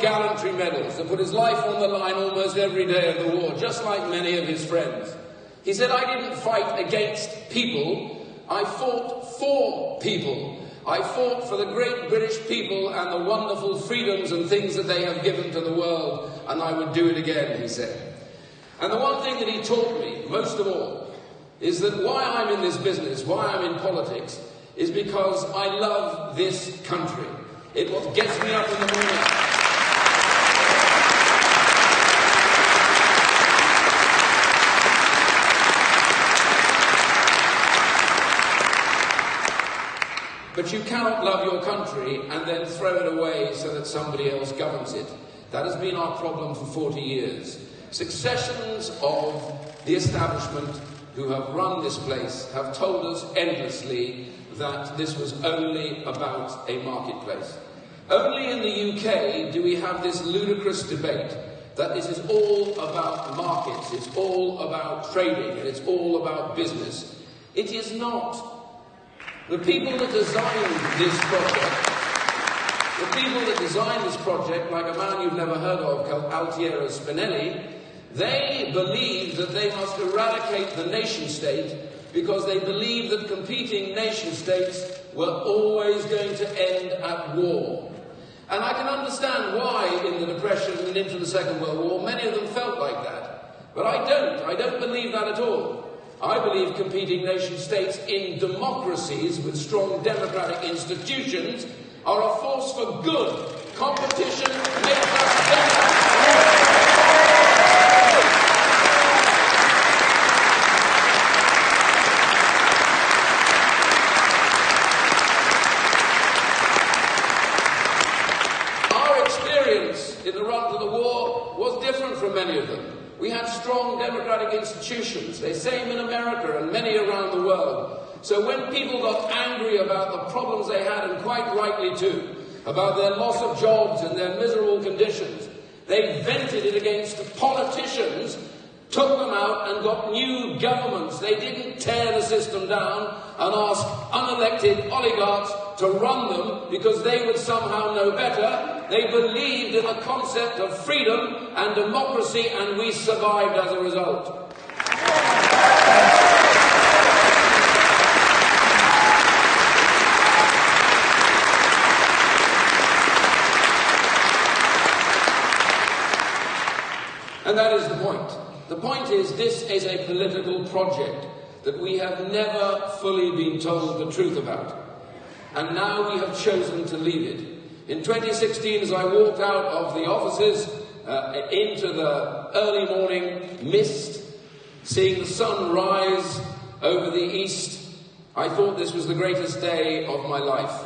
Gallantry medals that put his life on the line almost every day of the war, just like many of his friends. He said, I didn't fight against people, I fought for people. I fought for the great British people and the wonderful freedoms and things that they have given to the world, and I would do it again, he said. And the one thing that he taught me, most of all, is that why I'm in this business, why I'm in politics, is because I love this country. It's what gets me up in the morning. But you cannot love your country and then throw it away so that somebody else governs it. That has been our problem for 40 years. Successions of the establishment who have run this place have told us endlessly that this was only about a marketplace. Only in the UK do we have this ludicrous debate that this is all about markets, it's all about trading, and it's all about business. It is not. The people that designed this project, like a man you've never heard of called Altiero Spinelli, they believe that they must eradicate the nation state because they believe that competing nation states were always going to end at war. And I can understand why in the Depression and into the Second World War many of them felt like that. But I don't believe that at all. I believe competing nation states in democracies with strong democratic institutions are a force for good. Competition makes us better. Our experience in the run to the war was different from many of them. We had strong democratic institutions, the same in America and many around the world. So when people got angry about the problems they had, and quite rightly too, about their loss of jobs and their miserable conditions, they vented it against politicians, took them out and got new governments. They didn't tear the system down and ask unelected oligarchs to run them because they would somehow know better. They believed in the concept of freedom and democracy, and we survived as a result. And that is the point. The point is, this is a political project that we have never fully been told the truth about. And now we have chosen to leave it. In 2016, as I walked out of the offices into the early morning mist, seeing the sun rise over the east, I thought this was the greatest day of my life.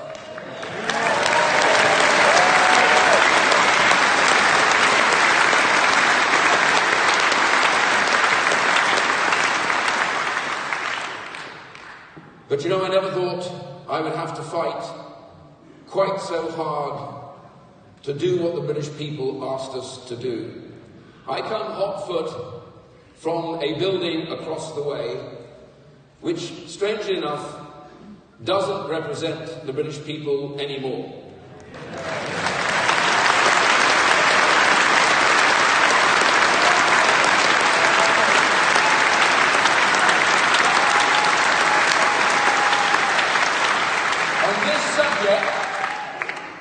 But you know, I never thought I would have to fight quite so hard to do what the British people asked us to do. I come hot foot from a building across the way, which, strangely enough, doesn't represent the British people anymore.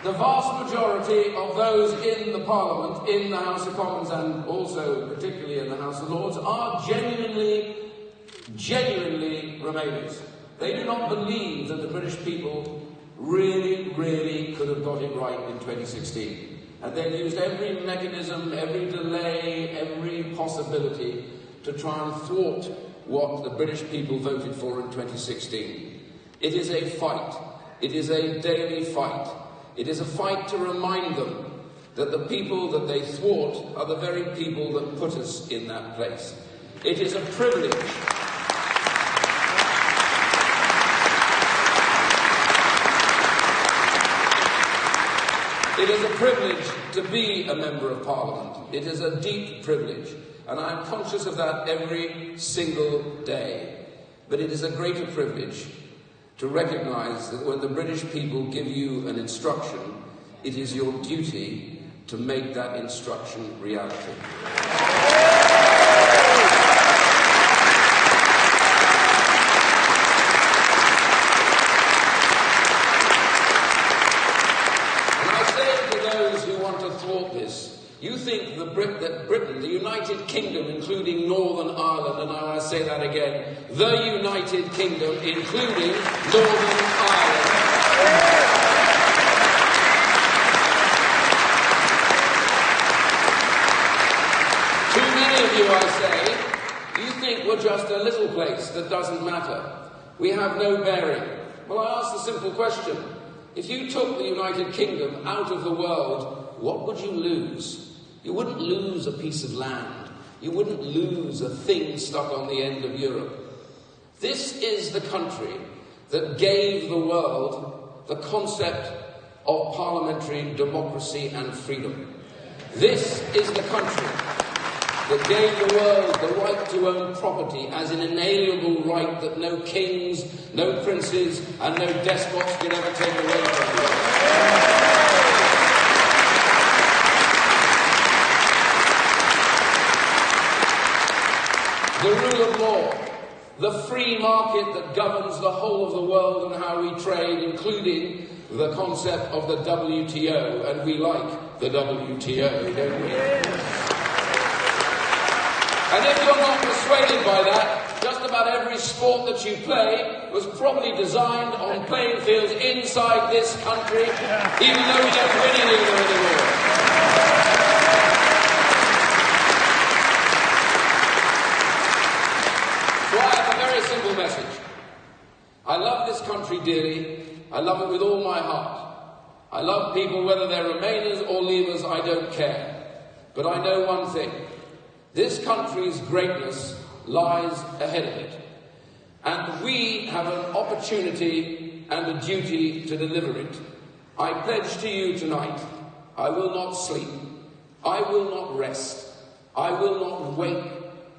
The vast majority of those in the Parliament, in the House of Commons and also particularly in the House of Lords, are genuinely Remainers. They do not believe that the British people really could have got it right in 2016. And they've used every mechanism, every delay, every possibility to try and thwart what the British people voted for in 2016. It is a fight. It is a daily fight. It is a fight to remind them that the people that they thwart are the very people that put us in that place. It is a privilege. It is a privilege to be a Member of Parliament. It is a deep privilege, and I am conscious of that every single day. But it is a greater privilege to recognise that when the British people give you an instruction, it is your duty to make that instruction reality. And I say to those who want to thwart this, you think that Britain, the United Kingdom, including Northern Ireland, and now I say that again, the United Kingdom, including Northern Ireland. Too many of you, I say, you think we're just a little place that doesn't matter. We have no bearing. Well, I ask the simple question. If you took the United Kingdom out of the world, what would you lose? You wouldn't lose a piece of land. You wouldn't lose a thing stuck on the end of Europe. This is the country that gave the world the concept of parliamentary democracy and freedom. This is the country that gave the world the right to own property as an inalienable right that no kings, no princes, and no despots could ever take away from us. The rule of law, the free market that governs the whole of the world and how we trade, including the concept of the WTO, and we like the WTO, don't we? And if you're not persuaded by that, just about every sport that you play was probably designed on playing fields inside this country, even though we don't win any of them anymore. Simple message. I love this country dearly. I love it with all my heart. I love people, whether they're Remainers or Leavers, I don't care. But I know one thing. This country's greatness lies ahead of it. And we have an opportunity and a duty to deliver it. I pledge to you tonight, I will not sleep. I will not rest. I will not wait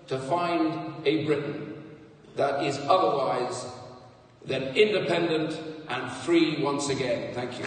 to find a Britain that is otherwise than independent and free once again. Thank you.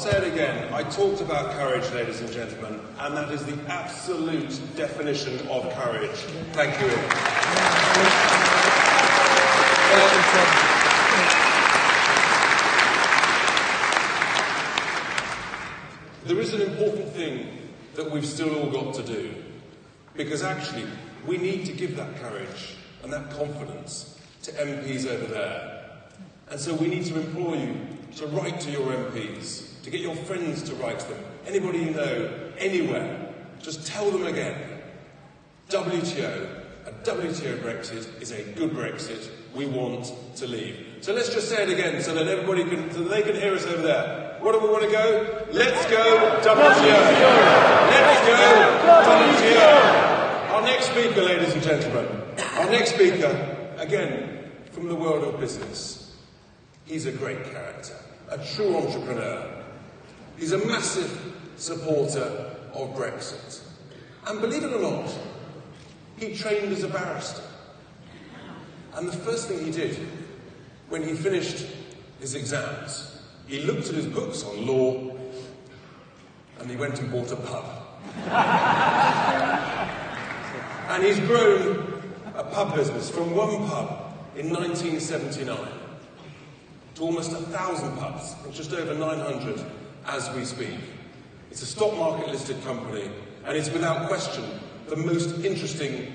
say it again. I talked about courage, ladies and gentlemen, and that is the absolute definition of courage. Thank you. There is an important thing that we've still all got to do, because actually we need to give that courage and that confidence to MPs over there. And so we need to implore you to write to your MPs, to get your friends to write to them, anybody you know, anywhere. Just tell them again, WTO, a WTO Brexit is a good Brexit. We want to leave. So let's just say it again so that everybody can, so that they can hear us over there. Where do we want to go? Let's go WTO. Let's go WTO. Our next speaker, ladies and gentlemen, our next speaker, again, from the world of business. He's a great character, a true entrepreneur. He's a massive supporter of Brexit. And believe it or not, he trained as a barrister. And the first thing he did when he finished his exams, he looked at his books on law and he went and bought a pub. And he's grown a pub business from one pub in 1979 to almost 1,000 pubs, and just over 900 as we speak. It's a stock market listed company, and it's without question the most interesting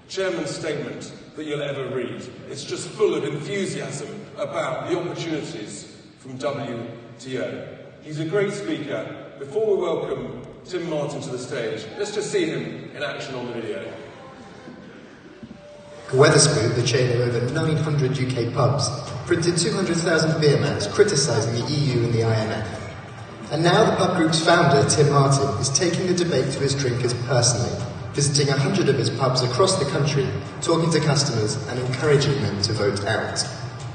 chairman's statement that you'll ever read. It's just full of enthusiasm about the opportunities from WTO. He's a great speaker. Before we welcome Tim Martin to the stage, let's just see him in action on the video. Wetherspoon, the chain of over 900 UK pubs, printed 200,000 beer mats criticising the EU and the IMF. And now the pub group's founder, Tim Martin, is taking the debate to his drinkers personally, visiting 100 of his pubs across the country, talking to customers and encouraging them to vote out.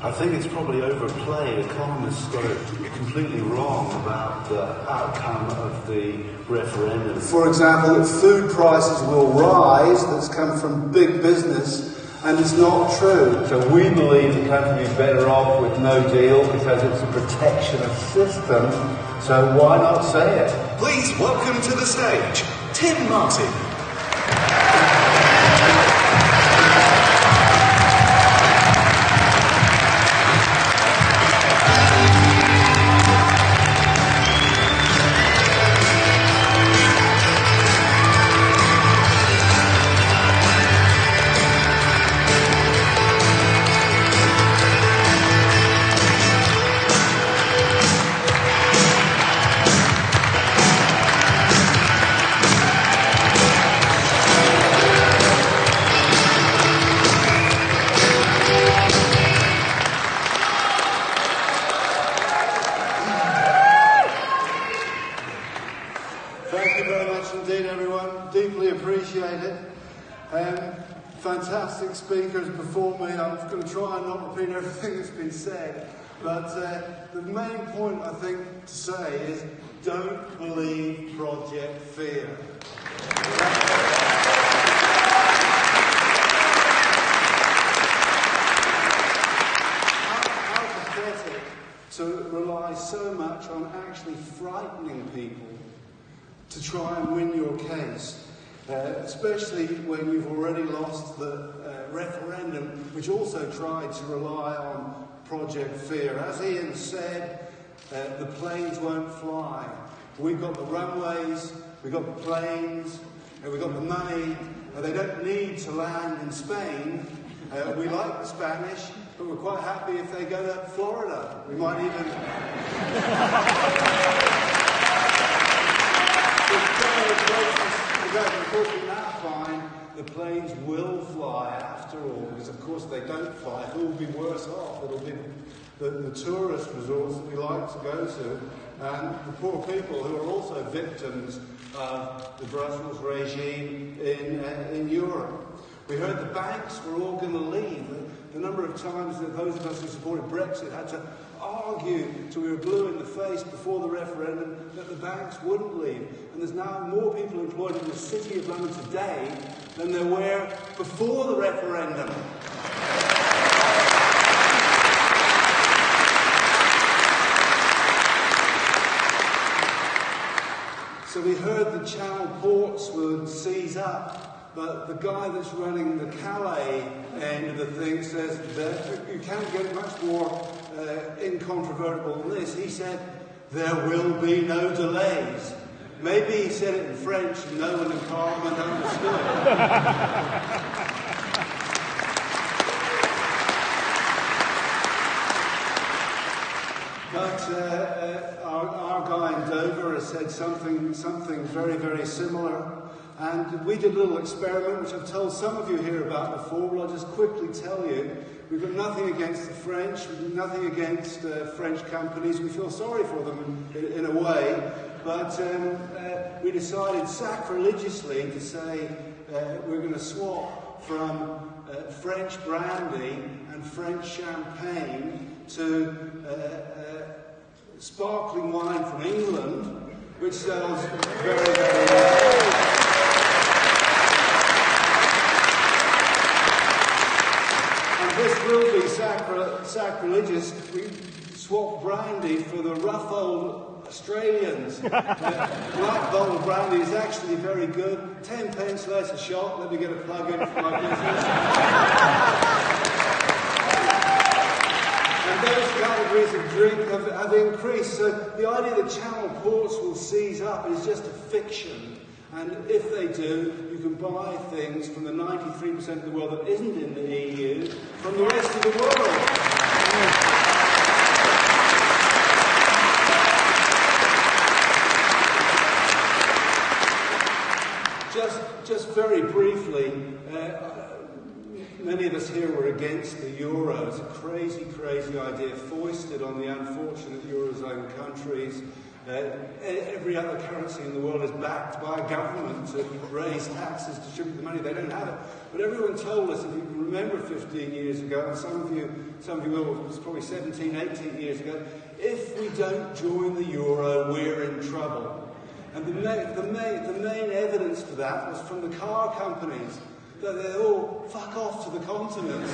I think it's probably overplayed. Economists got it completely wrong about the outcome of the referendum. For example, that food prices will rise, that's come from big business, and it's not true. So we believe the country is better off with no deal because it's a protectionist system. So why not say it? Please welcome to the stage, Tim Martin. Fantastic speakers before me. I'm going to try and not repeat everything that's been said, but the main point I think to say is don't believe Project Fear. How pathetic to rely so much on actually frightening people to try and win your case. Especially when you've already lost the referendum, which also tried to rely on Project Fear. As Ian said, the planes won't fly. We've got the runways, we've got the planes, we've got the money. They don't need to land in Spain. We like the Spanish, but we're quite happy if they go to Florida. We might even... Of course, we now find the planes will fly after all, because of course they don't fly. Who will be worse off? It'll be the tourist resorts that we like to go to, and the poor people who are also victims of the Brussels regime in Europe. We heard the banks were all going to leave. The number of times that those of us who supported Brexit had to argue till we were blue in the face before the referendum that the banks wouldn't leave. And there's now more people employed in the City of London today than there were before the referendum. the Channel ports would seize up, but the guy that's running the Calais end of the thing says that you can't get much more incontrovertible than this. He said, there will be no delays. Maybe he said it in French and no one in Parliament understood. But our guy in Dover has said something very, very similar. And we did a little experiment, which I've told some of you here about before, but I'll just quickly tell you. We've got nothing against the French, we've got nothing against French companies. We feel sorry for them in a way, but we decided sacrilegiously to say we're going to swap from French brandy and French champagne to sparkling wine from England, which sells very, very well. And this will be sacrilegious. We swap brandy for the rough old Australians. Black bottle brandy is actually very good. 10 pence less a shot. Let me get a plug in for my business. And those categories of drink have increased. So the idea that Channel ports will seize up is just a fiction. And if they do, you can buy things from the 93% of the world that isn't in the EU from the rest of the world. Just very briefly, many of us here were against the euro. It's a crazy, crazy idea foisted on the unfortunate eurozone countries. Every other currency in the world is backed by a government to raise taxes, distribute the money. They don't have it. But everyone told us, if you can remember 15 years ago, and some of you will, it was probably 17, 18 years ago, if we don't join the euro, we're in trouble. And the main evidence for that was from the car companies, that they all fuck off to the continent.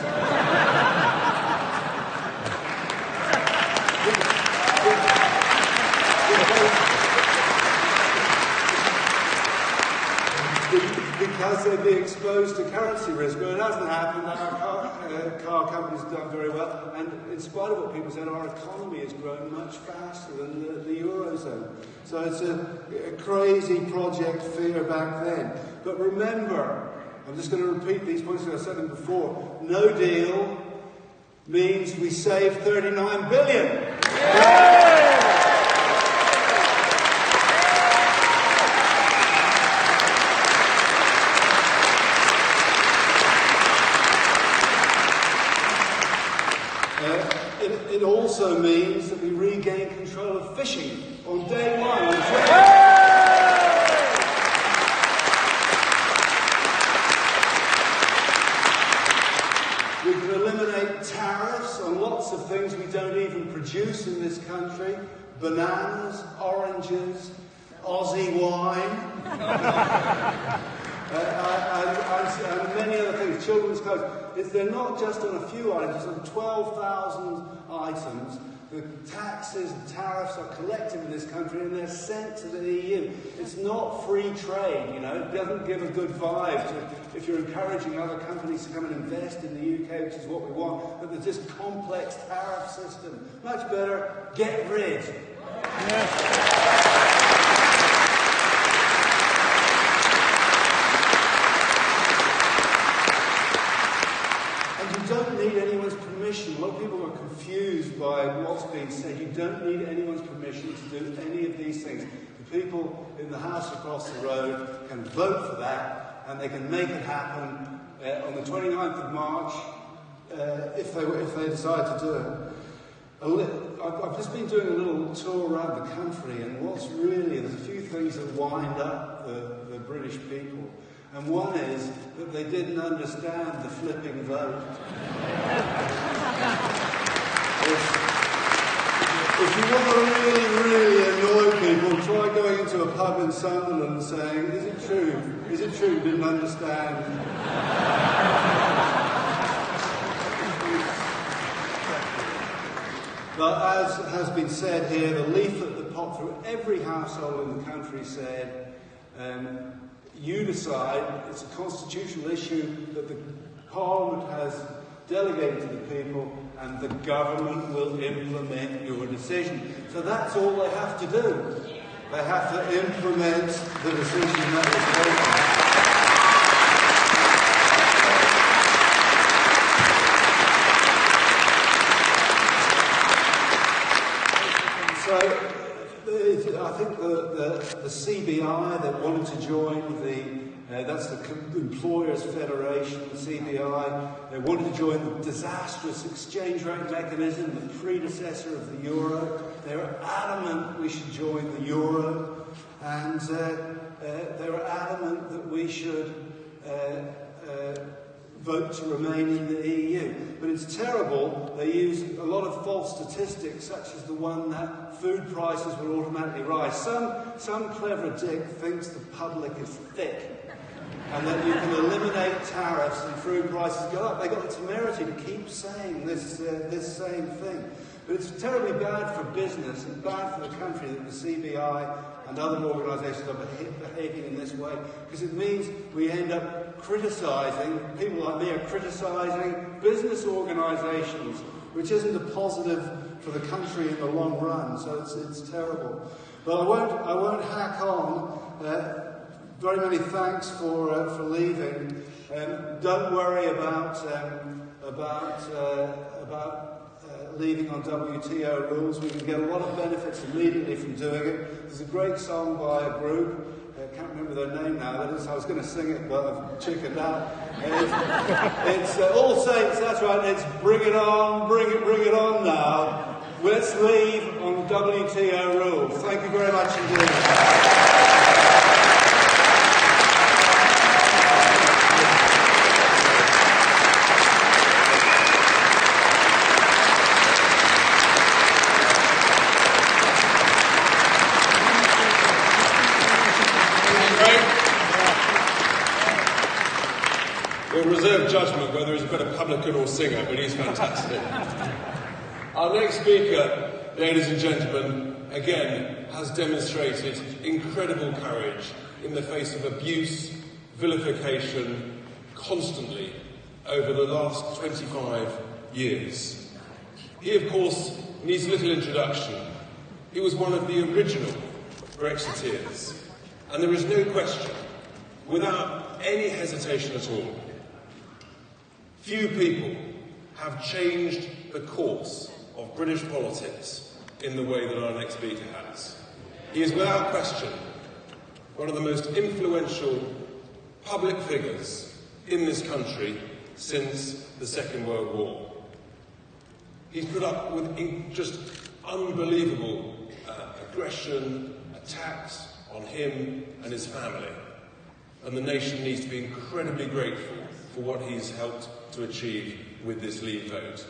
Because they'd be exposed to currency risk. But it hasn't happened. Our car companies have done very well. And in spite of what people said, our economy has grown much faster than the Eurozone. So it's a crazy project fear back then. But remember, I'm just going to repeat these points because I've said them before. No deal means we save 39 billion. It also means that we regain control of fishing on day one. We can eliminate tariffs on lots of things we don't even produce in this country. Bananas, oranges, Aussie wine, and many other things, children's clothes. They're not just on a few items, it's on 12,000 items. The taxes and tariffs are collected in this country and they're sent to the EU. It's not free trade, you know. It doesn't give a good vibe if you're encouraging other companies to come and invest in the UK, which is what we want. But there's this complex tariff system. Much better, get rid. Don't need anyone's permission. A lot of people are confused by what's being said. You don't need anyone's permission to do any of these things. The people in the house across the road can vote for that, and they can make it happen on the 29th of March if they decide to do it. I've just been doing a little tour around the country, and there's a few things that wind up the British people. And one is that they didn't understand the flipping vote. If you want to really, really annoy people, try going into a pub in Sunderland and saying, is it true? Is it true you didn't understand? But as has been said here, the leaflet that popped through every household in the country said, You decide, it's a constitutional issue that the Parliament has delegated to the people, and the government will implement your decision. So that's all they have to do. They have to implement the decision that was taken. So I think the CBI that wanted to join that's the Employers Federation, the CBI. They wanted to join the disastrous exchange rate mechanism, the predecessor of the euro. They were adamant we should join the euro, and they were adamant that we should vote to remain in the EU. But it's terrible. They use a lot of false statistics, such as the one that food prices will automatically rise. Some clever dick thinks the public is thick, and that you can eliminate tariffs and food prices go up. They got the temerity to keep saying this same thing. But it's terribly bad for business and bad for the country that the CBI and other organisations are behaving in this way, because it means we end up criticising, people like me are criticising business organisations, which isn't a positive for the country in the long run. So it's terrible. But I won't hack on. Very many thanks for leaving. Don't worry about leaving on WTO rules. We can get a lot of benefits immediately from doing it. There's a great song by a group. I can't remember their name now. That is, I was going to sing it, but I've chickened out. It's All Saints. That's right. It's Bring It On, Bring It On now. Let's leave on WTO rules. Thank you very much indeed. We'll reserve judgment whether he's a better publican or singer, but he's fantastic. Our next speaker, ladies and gentlemen, again has demonstrated incredible courage in the face of abuse, vilification, constantly over the last 25 years. He, of course, needs little introduction. He was one of the original Brexiteers, and there is no question, without any hesitation at all, few people have changed the course of British politics in the way that our next speaker has. He is without question one of the most influential public figures in this country since the Second World War. He's put up with just unbelievable aggression, attacks on him and his family. And the nation needs to be incredibly grateful for what he's helped to achieve with this Leave vote.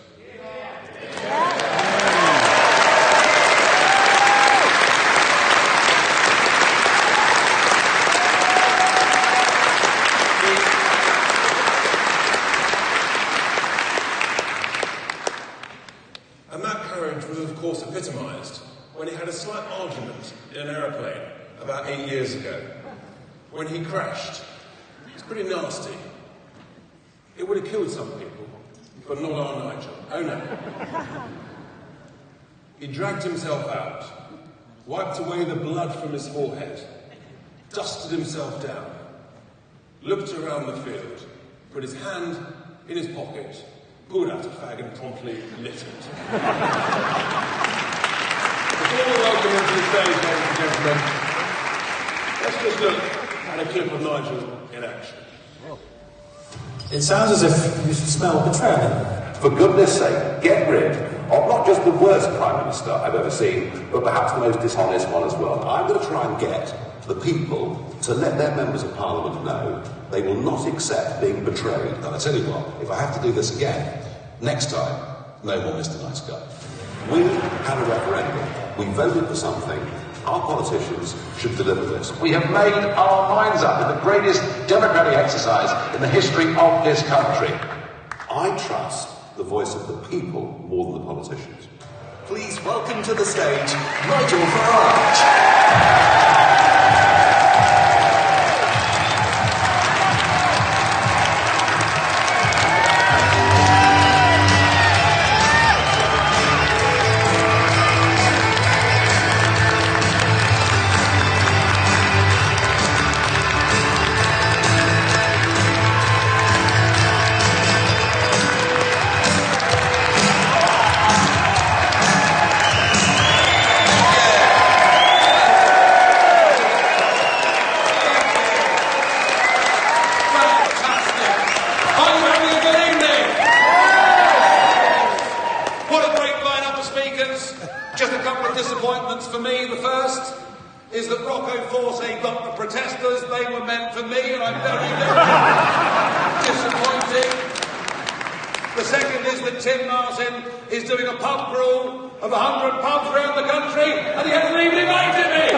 And that courage was, of course, epitomised when he had a slight argument in an aeroplane about 8 years ago, when he crashed. It's pretty nasty. It would have killed some people, but not our Nigel. Oh no. He dragged himself out, wiped away the blood from his forehead, dusted himself down, looked around the field, put his hand in his pocket, pulled out a fag and promptly lit it. Before we welcome him to the stage, ladies and gentlemen, let's just look at a clip of Nigel in action. It sounds as if you smell betrayal. For goodness sake, get rid of not just the worst Prime Minister I've ever seen, but perhaps the most dishonest one as well. I'm going to try and get the people to let their members of Parliament know they will not accept being betrayed. And I tell you what, if I have to do this again, next time, no more Mr. Nice Guy. We had a referendum. We voted for something. Our politicians should deliver this. We have made our minds up in the greatest democratic exercise in the history of this country. I trust the voice of the people more than the politicians. Please welcome to the stage, Nigel Farage. is just a couple of disappointments for me. The first is that Rocco Forte got the protesters. They were meant for me, and I'm very, very disappointed. The second is that Tim Martin is doing a pub crawl of 100 pubs around the country, and he hasn't even invited me.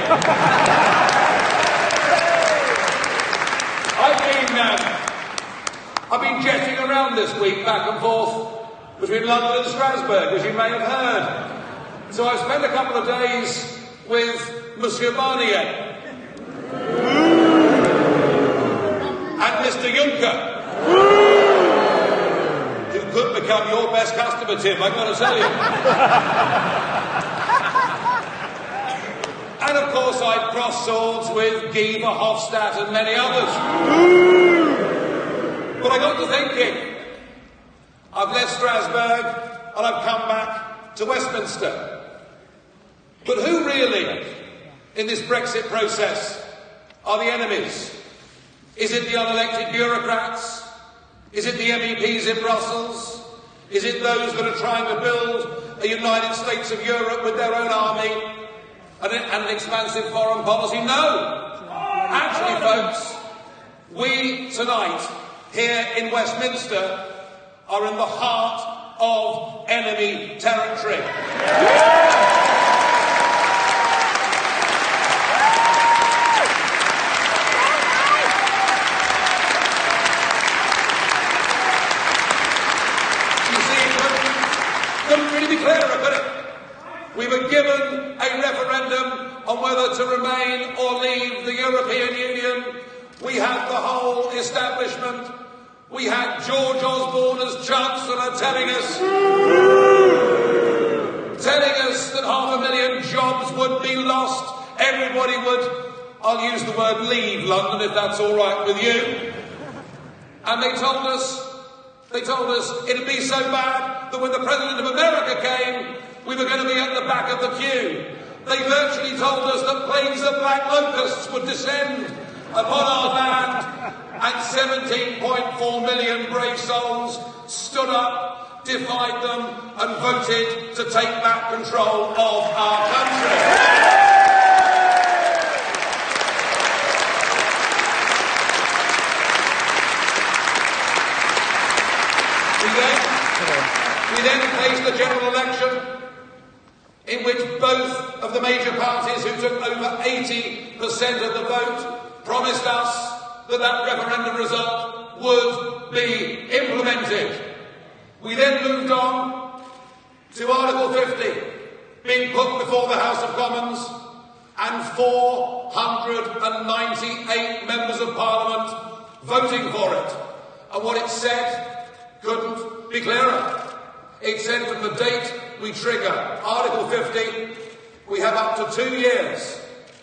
I've been jetting around this week back and forth between London and Strasbourg, as you may have heard. So I've spent a couple of days with Monsieur Barnier and Mr. Juncker, who could become your best customer, Tim, I've got to tell you. And of course I've crossed swords with Guy Verhofstadt and many others. But I got to thinking, I've left Strasbourg and I've come back to Westminster. But who really, in this Brexit process, are the enemies? Is it the unelected bureaucrats? Is it the MEPs in Brussels? Is it those that are trying to build a United States of Europe with their own army and an expansive foreign policy? No. Actually, folks, we tonight, here in Westminster, are in the heart of enemy territory. You see, it couldn't really be clearer, could it? We were given a referendum on whether to remain or leave the European Union. We had the whole establishment. We had George Osborne as Chancellor telling us that 500,000 jobs would be lost. Everybody would, I'll use the word leave London if that's all right with you. And they told us it'd be so bad that when the President of America came, we were going to be at the back of the queue. They virtually told us that plagues of black locusts would descend upon our land, and 17.4 million brave souls stood up, defied them, and voted to take back control of our country. We then faced a general election in which both of the major parties, who took over 80% of the vote, promised us that referendum result would be implemented. We then moved on to Article 50, being put before the House of Commons, and 498 members of Parliament voting for it. And what it said couldn't be clearer. It said from the date we trigger Article 50, we have up to 2 years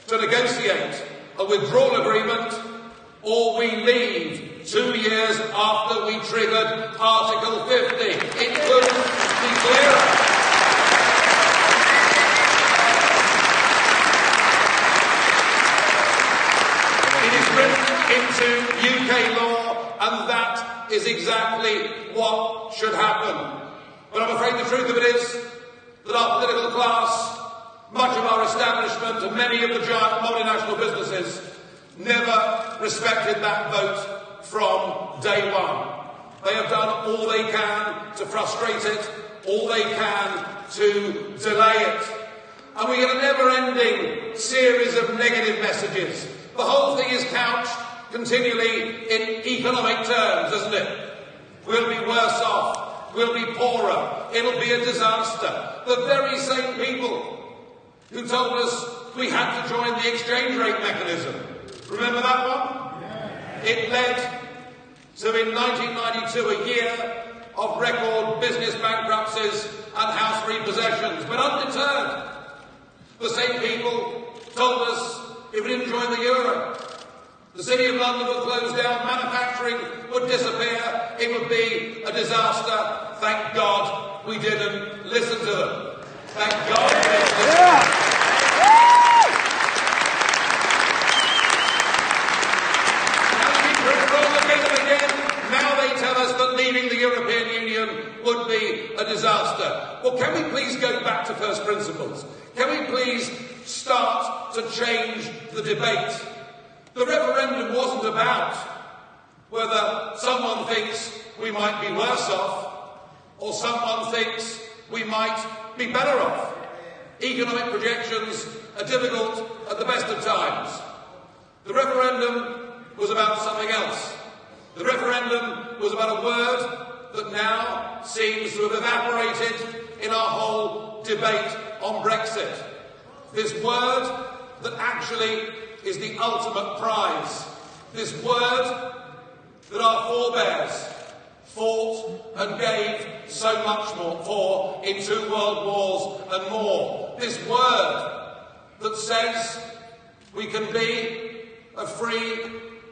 to negotiate a withdrawal agreement, or we leave 2 years after we triggered Article 50. It couldn't be clearer. It is written into UK law, and that is exactly what should happen. But I'm afraid the truth of it is that our political class, much of our establishment, and many of the giant multinational businesses never respected that vote from day one. They have done all they can to frustrate it, all they can to delay it. And we get a never-ending series of negative messages. The whole thing is couched continually in economic terms, isn't it? We'll be worse off. We'll be poorer. It'll be a disaster. The very same people who told us we had to join the exchange rate mechanism. Remember that one? It led to, in 1992, a year of record business bankruptcies and house repossessions. But undeterred, the same people told us if we didn't join the euro, the City of London would close down, manufacturing would disappear, it would be a disaster. Thank God we didn't listen to them. Thank God we didn't listen to them. Now they tell us leaving the European Union would be a disaster. Well, can we please go back to first principles. Can we please start to change the debate? The referendum wasn't about whether someone thinks we might be worse off or someone thinks we might be better off. Economic projections are difficult at the best of times. The referendum was about something else. The referendum was about a word that now seems to have evaporated in our whole debate on Brexit. This word that actually is the ultimate prize. This word that our forebears fought and gave so much more for in 2 world wars and more. This word that says we can be a free,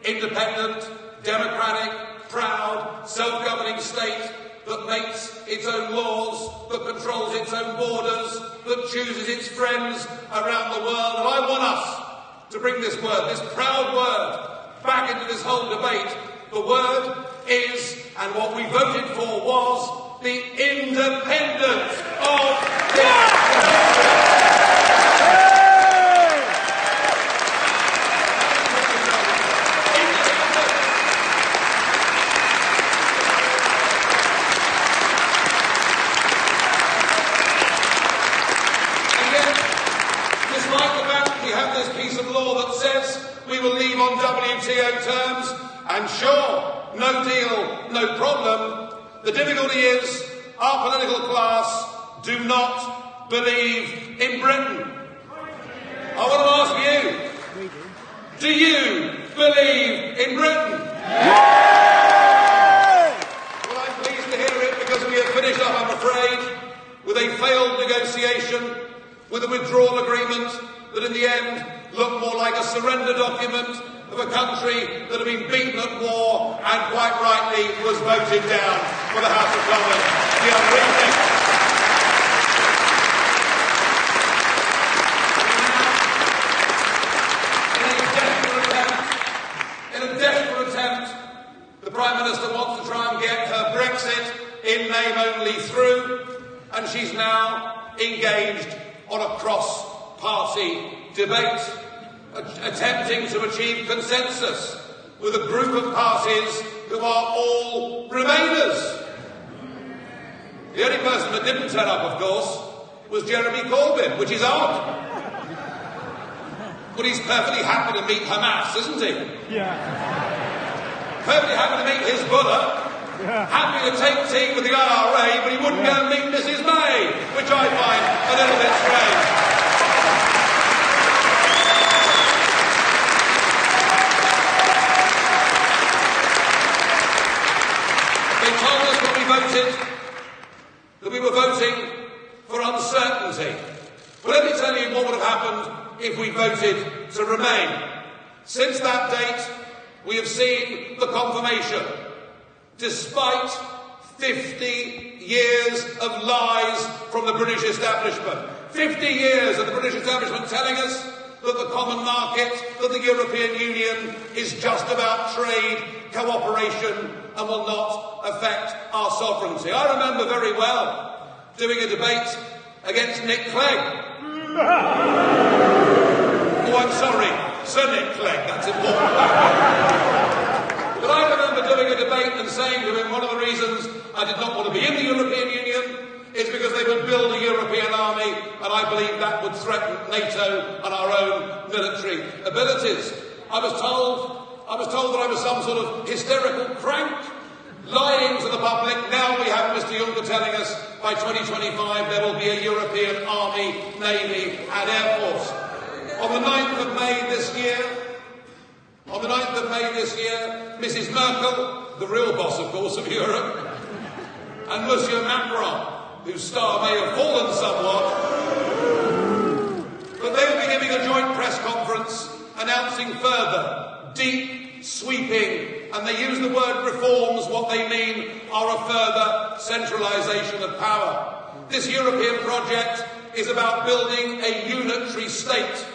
independent, democratic, proud, self-governing state that makes its own laws, that controls its own borders, that chooses its friends around the world. And I want us to bring this word, this proud word, back into this whole debate. The word is, and what we voted for was, the independence of this country. On WTO terms, and sure, no deal, no problem. The difficulty is our political class do not believe in Britain. I want to ask you, do you believe in Britain? Well, I'm pleased to hear it because we have finished up, I'm afraid, with a failed negotiation, with a withdrawal agreement that in the end looked more like a surrender document of a country that had been beaten at war and quite rightly was voted down for the House of Commons. The unwilling. In a desperate attempt, the Prime Minister wants to try and get her Brexit in name only through, and she's now engaged on a cross-party debate, attempting to achieve consensus with a group of parties who are all Remainers. The only person that didn't turn up, of course, was Jeremy Corbyn, which is odd. But he's perfectly happy to meet Hamas, isn't he? Yeah. Perfectly happy to meet Hezbollah. Yeah. Happy to take tea with the IRA, but he wouldn't go and meet Mrs May, which I find a little bit strange. That we were voting for uncertainty. Well, let me tell you what would have happened if we voted to remain. Since that date, we have seen the confirmation. Despite 50 years of lies from the British establishment, 50 years of the British establishment telling us that the common market, that the European Union is just about trade, cooperation, and will not affect our sovereignty. I remember very well doing a debate against Nick Clegg. Oh, I'm sorry, Sir Nick Clegg, that's important. But I remember doing a debate and saying to him one of the reasons I did not want to be in the European Union is because they would build a European army, and I believe that would threaten NATO and our own military abilities. I was told that I was some sort of hysterical crank, lying to the public. Now we have Mr Juncker telling us by 2025 there will be a European army, navy and air force. On the 9th of May this year, Mrs Merkel, the real boss of course of Europe, and Monsieur Macron, whose star may have fallen somewhat, but they will be giving a joint press conference announcing further deep, sweeping, and they use the word reforms. What they mean are a further centralisation of power. This European project is about building a unitary state.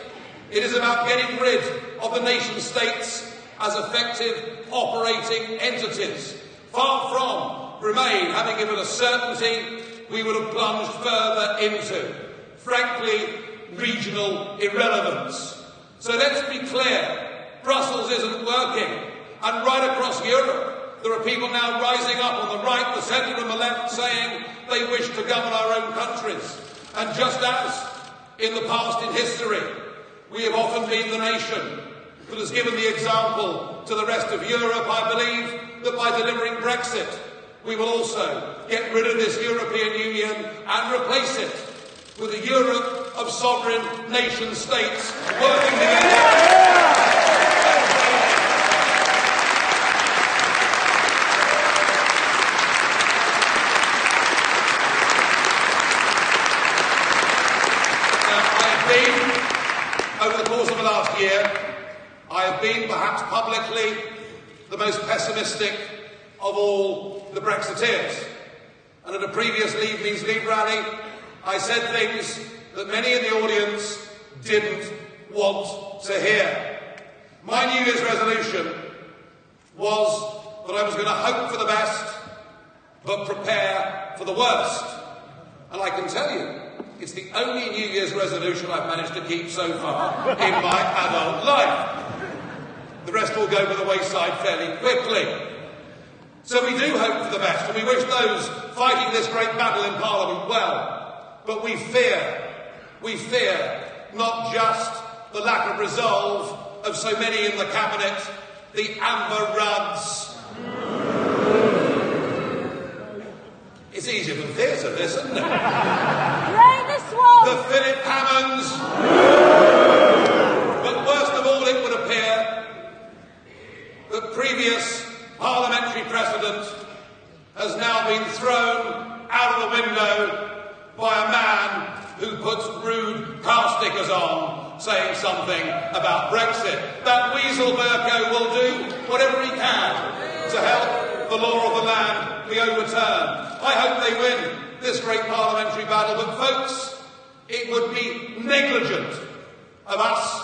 It is about getting rid of the nation states as effective operating entities. Far from Remain having given us certainty we would have plunged further into. frankly, regional irrelevance. So let's be clear, Brussels isn't working. And right across Europe, there are people now rising up on the right, the centre and the left saying they wish to govern our own countries. And just as in the past in history, we have often been the nation that has given the example to the rest of Europe, I believe that by delivering Brexit, we will also get rid of this European Union and replace it with a Europe of sovereign nation states working together. Over the course of the last year, I have been perhaps publicly the most pessimistic of all the Brexiteers. And at a previous Leave Means Leave rally, I said things that many in the audience didn't want to hear. My New Year's resolution was that I was going to hope for the best, but prepare for the worst. And I can tell you, it's the only New Year's resolution I've managed to keep so far in my adult life. The rest will go by the wayside fairly quickly. So we do hope for the best, and we wish those fighting this great battle in Parliament well. But we fear not just the lack of resolve of so many in the Cabinet, the Amber Rudds. It's easier than theatre, this, isn't it? The Philip Hammonds. But worst of all, it would appear that previous parliamentary precedent has now been thrown out of the window by a man who puts rude car stickers on saying something about Brexit. That weasel Bercow will do whatever he can to help the law of the land be overturned. I hope they win this great parliamentary battle, but folks, it would be negligent of us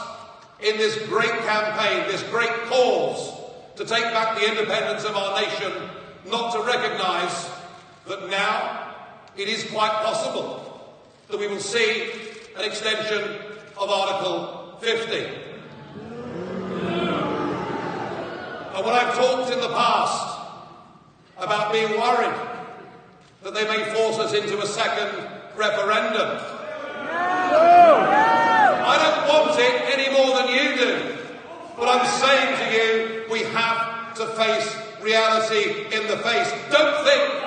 in this great campaign, this great cause to take back the independence of our nation, not to recognise that now it is quite possible that we will see an extension of Article 50. And when I've talked in the past about being worried that they may force us into a second referendum, I don't want it any more than you do. But I'm saying to you, we have to face reality in the face. Don't think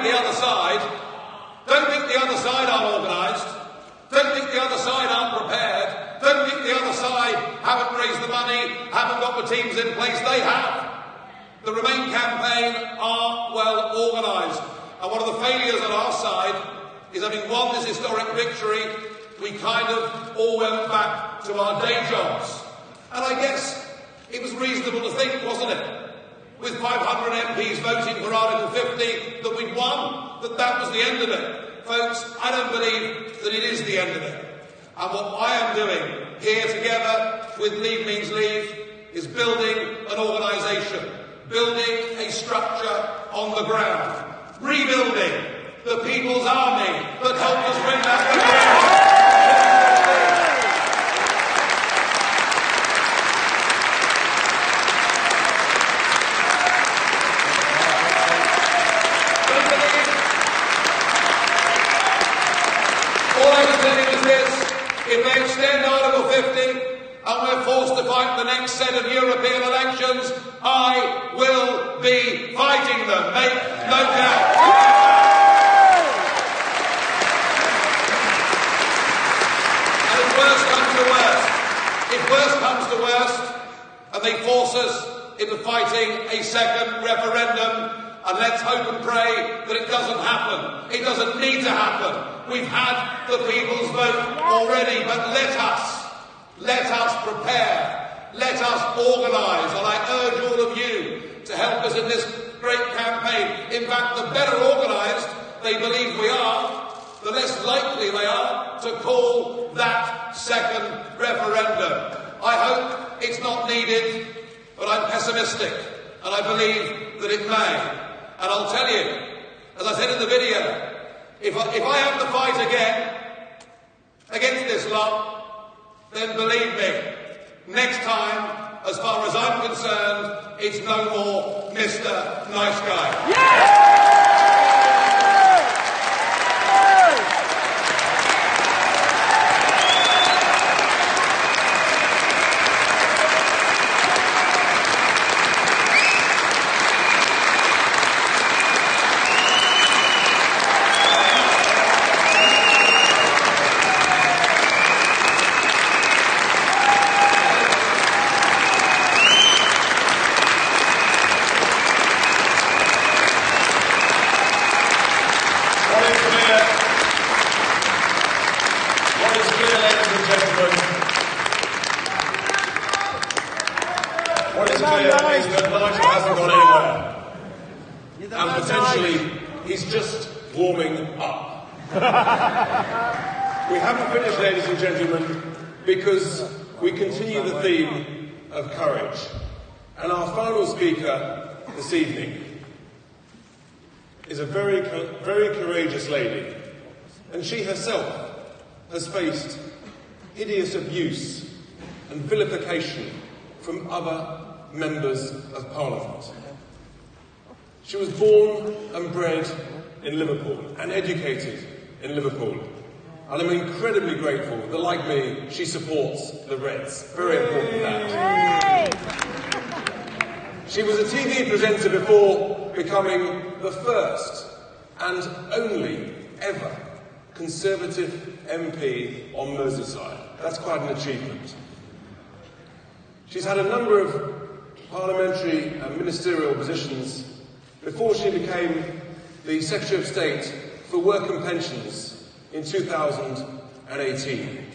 the other side aren't organised. Don't think the other side aren't prepared. Don't think the other side haven't raised the money, haven't got the teams in place. They have. The Remain campaign are well organised. And one of the failures on our side is, having won this historic victory, we kind of all went back to our day jobs. And I guess it was reasonable to think, wasn't it, with 500 MPs voting for Article 50, that we'd won, that was the end of it. Folks, I don't believe that it is the end of it. And what I am doing here together with Leave Means Leave is building an organisation, building a structure on the ground, rebuilding the People's Army that helped us win that referendum. All I can tell you is this: if they extend Article 50 and we're forced to fight the next set of European elections, I will be fighting them, make no doubt. If worse comes to worst, and they force us into fighting a second referendum, and let's hope and pray that it doesn't happen. It doesn't need to happen. We've had the people's vote already, but let us prepare, let us organise, and I urge all of you to help us in this great campaign. In fact, the better organised they believe we are, the less likely they are to call that second referendum. I hope it's not needed, but I'm pessimistic, and I believe that it may. And I'll tell you, as I said in the video, if I have to fight again, then believe me, next time, as far as I'm concerned, it's no more Mr. Nice Guy. What is clear is that Nigel hasn't gone anywhere. And potentially, he's just warming up. We haven't finished, ladies and gentlemen, because we continue the theme of courage. And our final speaker this evening is a very courageous lady. And she herself has faced hideous abuse and vilification from other members of Parliament. She was born and bred in Liverpool and educated in Liverpool. And I'm incredibly grateful that, like me, she supports the Reds. Very important that. She was a TV presenter before becoming the first and only ever Conservative MP on Merseyside. That's quite an achievement. She's had a number of parliamentary and ministerial positions before she became the Secretary of State for Work and Pensions in 2018.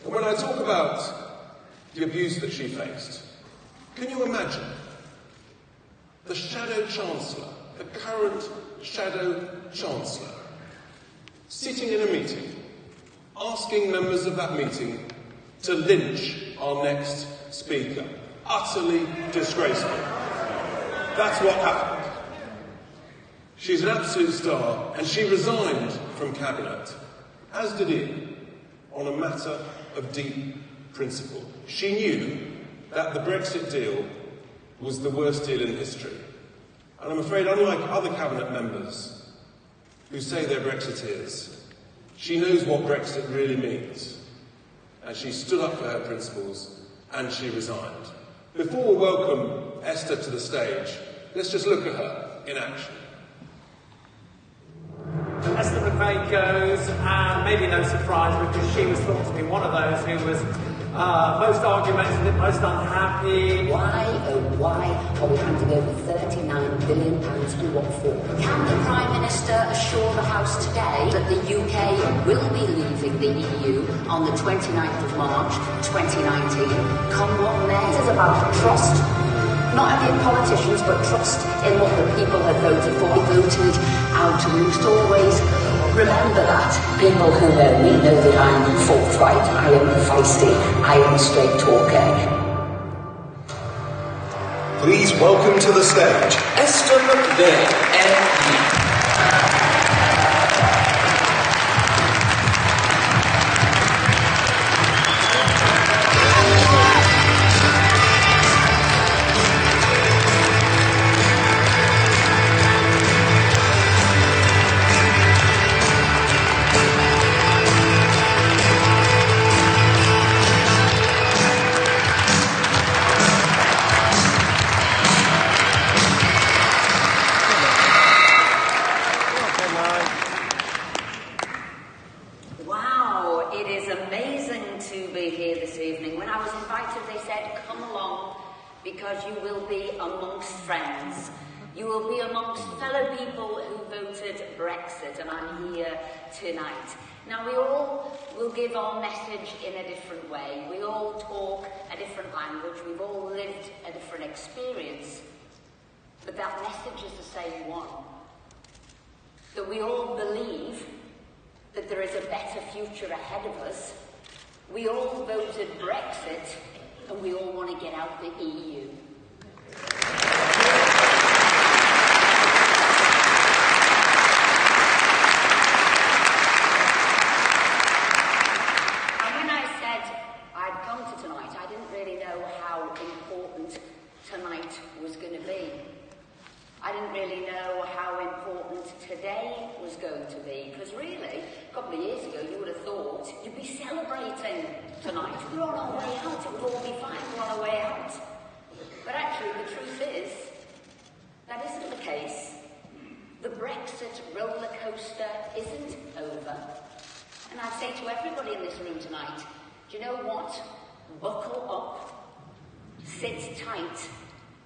And when I talk about the abuse that she faced, can you imagine the Shadow Chancellor, the current Shadow Chancellor, sitting in a meeting, asking members of that meeting to lynch our next Speaker? Utterly disgraceful. That's what happened. She's an absolute star, and she resigned from Cabinet, as did Ian, on a matter of deep principle. She knew that the Brexit deal was the worst deal in history. And I'm afraid, unlike other Cabinet members who say they're Brexiteers, she knows what Brexit really means. And she stood up for her principles, and she resigned. Before we welcome Esther to the stage, let's just look at her in action. Esther McVeigh goes, and maybe no surprise because she was thought to be one of those who was most argumentative, most unhappy. Why, oh why, are we handing over £39 billion and what for? Can the Prime Minister assure the House today that the UK will be leaving the EU on the 29th of March 2019, come what may? This is about trust. Not only in politicians, but trust in what the people have voted for. We voted out, and we must always remember that. People who know me know that I'm forthright, I am feisty, I am a straight talker. Please welcome to the stage Esther McVeigh, MP. Brexit, and I'm here tonight. Now, we all will give our message in a different way. We all talk a different language. We've all lived a different experience. But that message is the same one. That we all believe that there is a better future ahead of us. We all voted Brexit, and we all want to get out the EU. celebrating tonight. We're on our way out. It will all be fine. We're on our way out. But actually, the truth is, that isn't the case. The Brexit roller coaster isn't over. And I'd say to everybody in this room tonight, do you know what? Buckle up. Sit tight.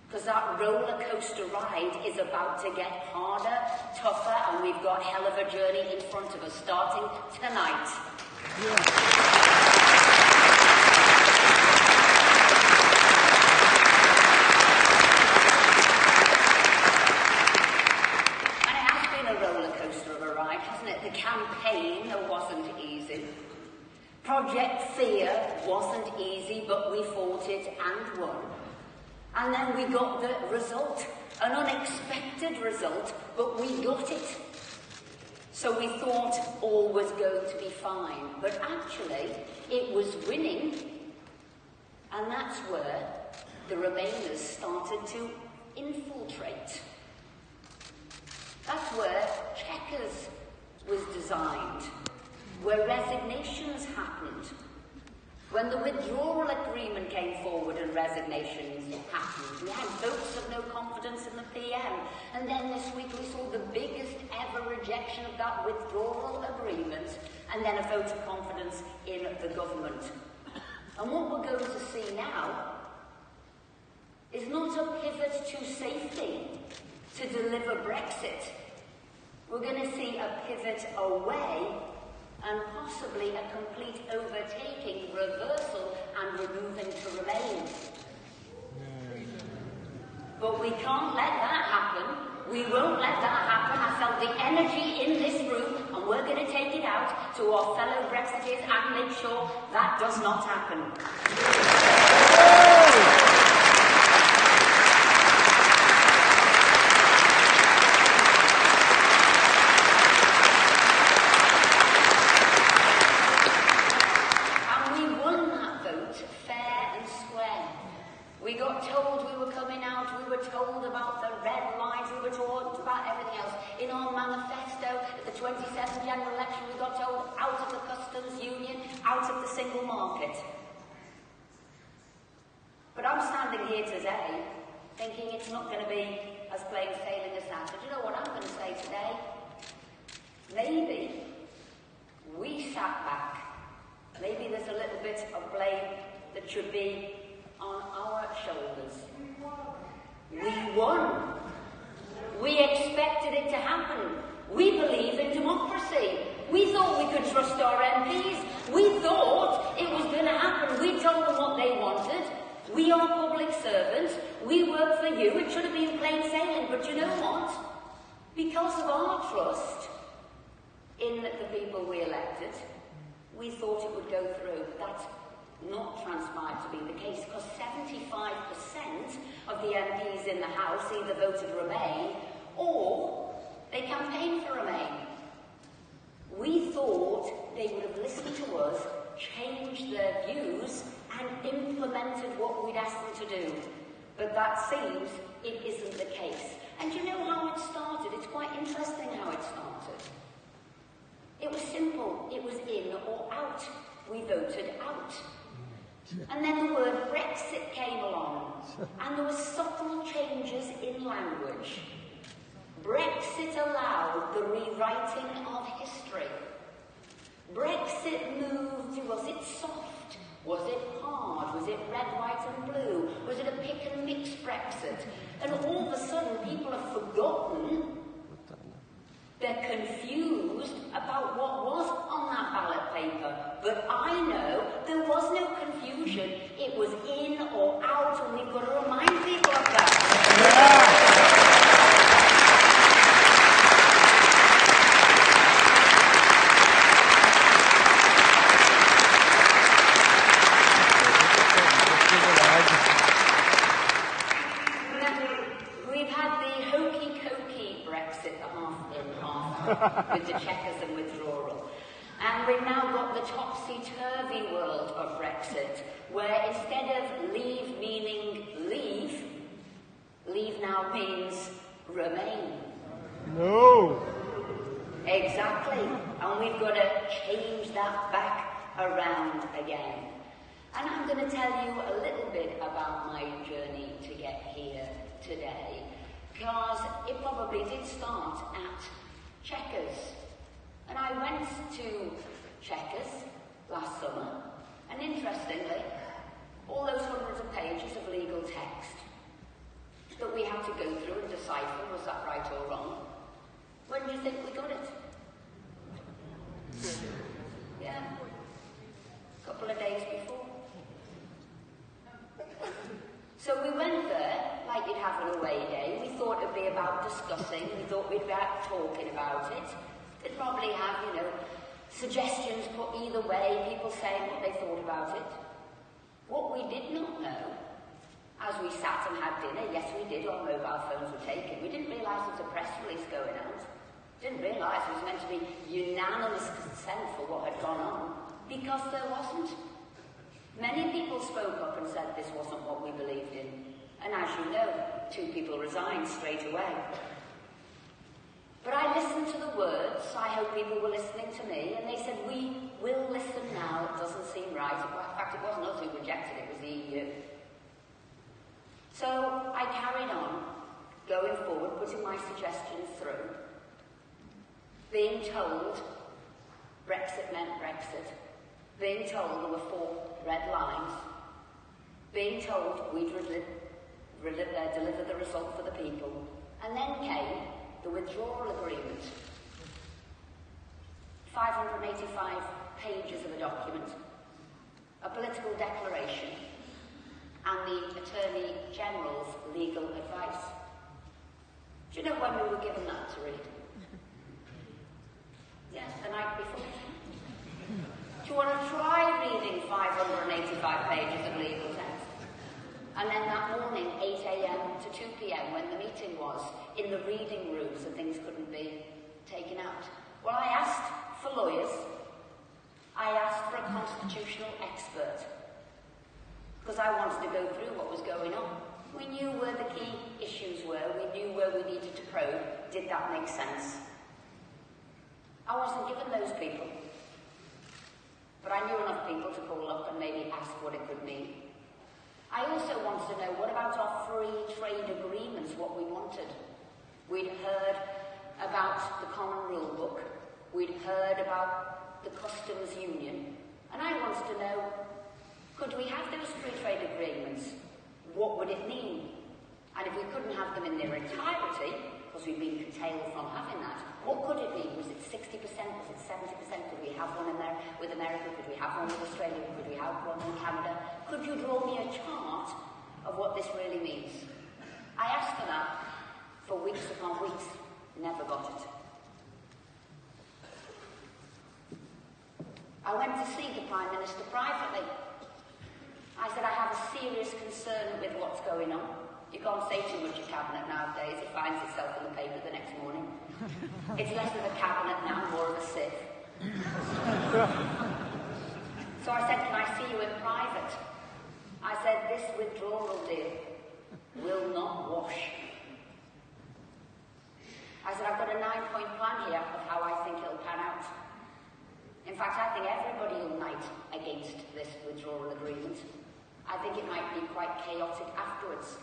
Because that roller coaster ride is about to get harder, tougher, and we've got hell of a journey in front of us, starting tonight. And it has been a roller coaster of a ride, hasn't it? The campaign wasn't easy. Project Fear wasn't easy, but we fought it and won. And then we got the result, an unexpected result, but we got it. So we thought all was going to be fine, but actually it was winning, and that's where the Remainers started to infiltrate. That's where Chequers was designed, where resignations happened. When the withdrawal agreement came forward and resignations happened, we had votes of no confidence in the PM. And then this week we saw the biggest ever rejection of that withdrawal agreement, and then a vote of confidence in the government. And what we're going to see now is not a pivot to safety to deliver Brexit. We're going to see a pivot away and possibly a complete overtaking, reversal, and removing to Remain. But we can't let that happen. We won't let that happen. I felt the energy in this room, and we're going to take it out to our fellow Brexiteers and make sure that does not happen. We got told we were coming out, we were told about the red lines, we were told about everything else. In our manifesto at the 27th general election, we got told out of the customs union, out of the single market. But I'm standing here today thinking it's not going to be as plain sailing as that. But you know what I'm going to say today? Maybe we sat back. Maybe there's a little bit of blame that should be on our shoulders. We won. We expected it to happen. We believe in democracy. We thought we could trust our MPs. We thought it was going to happen. We told them what they wanted. We are public servants. We work for you. It should have been plain sailing. But you know what? Because of our trust in the people we elected, we thought it would go through. That's not transpired to be the case, because 75% of the MPs in the House either voted Remain or they campaigned for Remain. We thought they would have listened to us, changed their views, and implemented what we'd asked them to do. But that seems it isn't the case. And you know how it started? It's quite interesting how it started. It was simple. It was in or out. We voted out. And then the word Brexit came along, and there were subtle changes in language. Brexit allowed the rewriting of history. Brexit moved, was it soft? Was it hard? Was it red, white and blue? Was it a pick and mix Brexit? And all of a sudden people have forgotten, they're confused about what was on that ballot paper. But I know there was no confusion. It was in or out, and we've got to remind people of that. We've had the hokey-cokey Brexit, the half in, half out, with the Chequers and withdrawal. And we've now got the topsy-turvy world of Brexit, where instead of leave meaning leave, leave now means Remain. No. Exactly. And we've got to change that back around again. And I'm going to tell you a little bit about my journey to get here today, because it probably did start at Chequers. And I went to Chequers last summer, and interestingly, all those hundreds of pages of legal text that we had to go through and decipher, was that right or wrong? When do you think we got it? Yeah, a couple of days before. So we went there, like you'd have an away day. We thought it'd be about discussing, we thought we'd be about talking about it. They'd probably have, you know, suggestions put either way, people saying what they thought about it. What we did not know, as we sat and had dinner, yes we did, our mobile phones were taken, we didn't realise there was a press release going out. Didn't realise it was meant to be unanimous consent for what had gone on, because there wasn't. Many people spoke up and said this wasn't what we believed in. And as you know, 2 people resigned straight away. But I listened to the words, I hope people were listening to me, and they said, we will listen now, it doesn't seem right. In fact, it wasn't us who rejected it, it was the EU. So I carried on, going forward, putting my suggestions through, being told Brexit meant Brexit, being told there were 4 red lines, being told we'd deliver the result for the people, and then came the withdrawal agreement. 585 pages of a document, a political declaration, and the Attorney General's legal advice. Do you know when we were given that to read? Yes, the night before. Do you want to try reading 585 pages of legal text? And then that morning, 8 a.m. to 2 p.m, when the meeting was, in the reading room so things couldn't be taken out. Well, I asked for lawyers. I asked for a constitutional expert. Because I wanted to go through what was going on. We knew where the key issues were. We knew where we needed to probe. Did that make sense? I wasn't given those people. But I knew enough people to call up and maybe ask what it could mean. I also wanted to know, what about our free trade agreements, what we wanted? We'd heard about the Common Rule Book. We'd heard about the Customs Union. And I wanted to know, could we have those free trade agreements? What would it mean? And if we couldn't have them in their entirety, because we've been curtailed from having that, what could it be? Was it 60%? Was it 70%? Could we have one in there with America? Could we have one with Australia? Could we have one in Canada? Could you draw me a chart of what this really means? I asked for that for weeks upon weeks. Never got it. I went to see the Prime Minister privately. I said, I have a serious concern with what's going on. You can't say too much of cabinet nowadays. It finds itself in the paper the next morning. It's less of a cabinet now, more of a sieve. So I said, can I see you in private? I said, this withdrawal deal will not wash. I said, I've got a 9-point plan here of how I think it'll pan out. In fact, I think everybody will unite against this withdrawal agreement. I think it might be quite chaotic afterwards.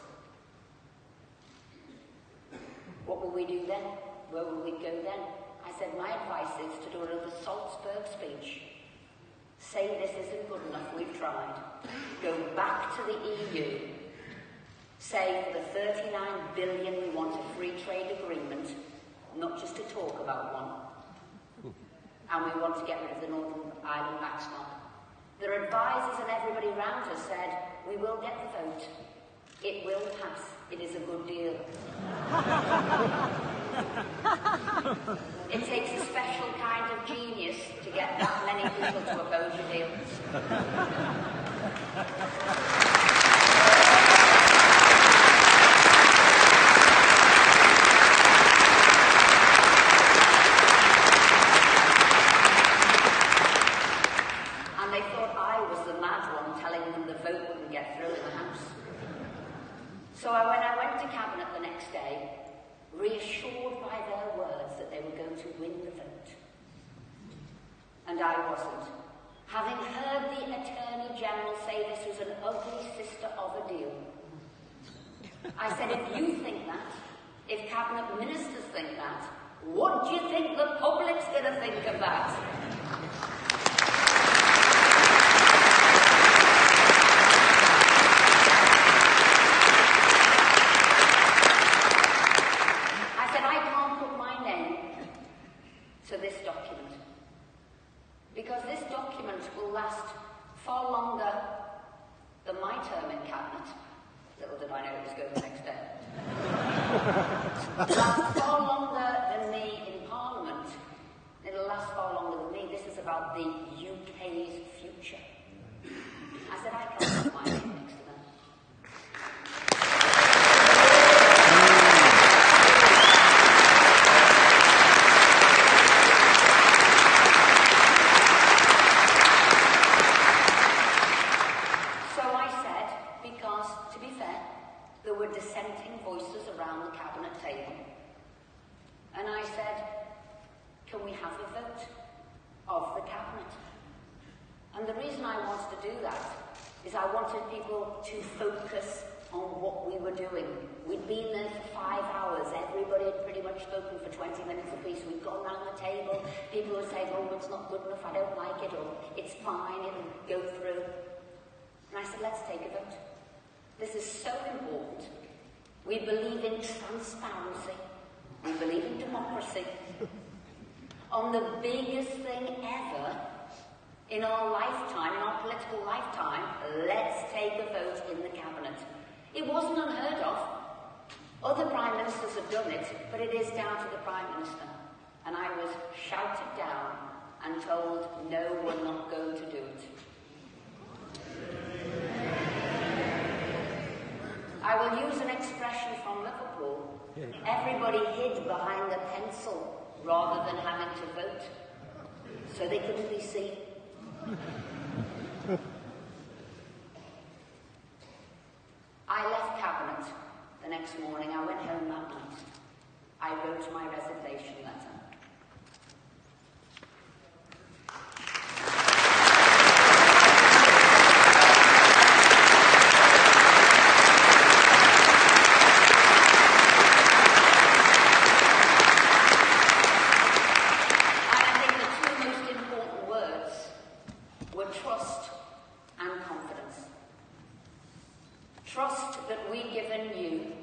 What will we do then? Where will we go then? I said, my advice is to do another Salzburg speech. Say this isn't good enough, we've tried. Go back to the EU. Say for the 39 billion we want a free trade agreement, not just to talk about one. And we want to get rid of the Northern Ireland backstop. Their advisors and everybody around us said, we will get the vote. It will pass. It is a good deal. It takes a special kind of genius to get that many people to oppose your deal. And they thought I was the mad one telling them the vote wouldn't get through in the House. So when I went to Cabinet the next day, reassured by their words that they were going to win the vote. And I wasn't. Having was an ugly sister of a deal. I said, if you think that, if cabinet ministers think that, what do you think the public's going to think of that? I said, I can't put my name to this document because this document will last far longer than my term in cabinet. Little did I know it was going the next day. Last far longer than me in Parliament. It'll last far longer than me. This is about the UK's future. I said, I can't put my name next to that. So I said, because, to be fair, there were dissenting voices around the cabinet table. And I said, can we have a vote of the cabinet? And the reason I wanted to do that is I wanted people to focus on what we were doing. We'd been there for 5 hours. Everybody had pretty much spoken for 20 minutes apiece. We'd gone round the table. People would say, oh, it's not good enough, I don't like it, or it's fine, it'll go through. And I said, let's take a vote. This is so important. We believe in transparency. We believe in democracy. On the biggest thing ever in our lifetime, in our political lifetime, let's take a vote in the cabinet. It wasn't unheard of. Other prime ministers have done it, but it is down to the prime minister. And I was shouted down and told, no, we're not going to do it. I will use an expression from Liverpool. Everybody hid behind the pencil rather than having to vote, so they couldn't be seen. I left cabinet the next morning. I went home that night. I wrote my resignation letter. Trust that we've given you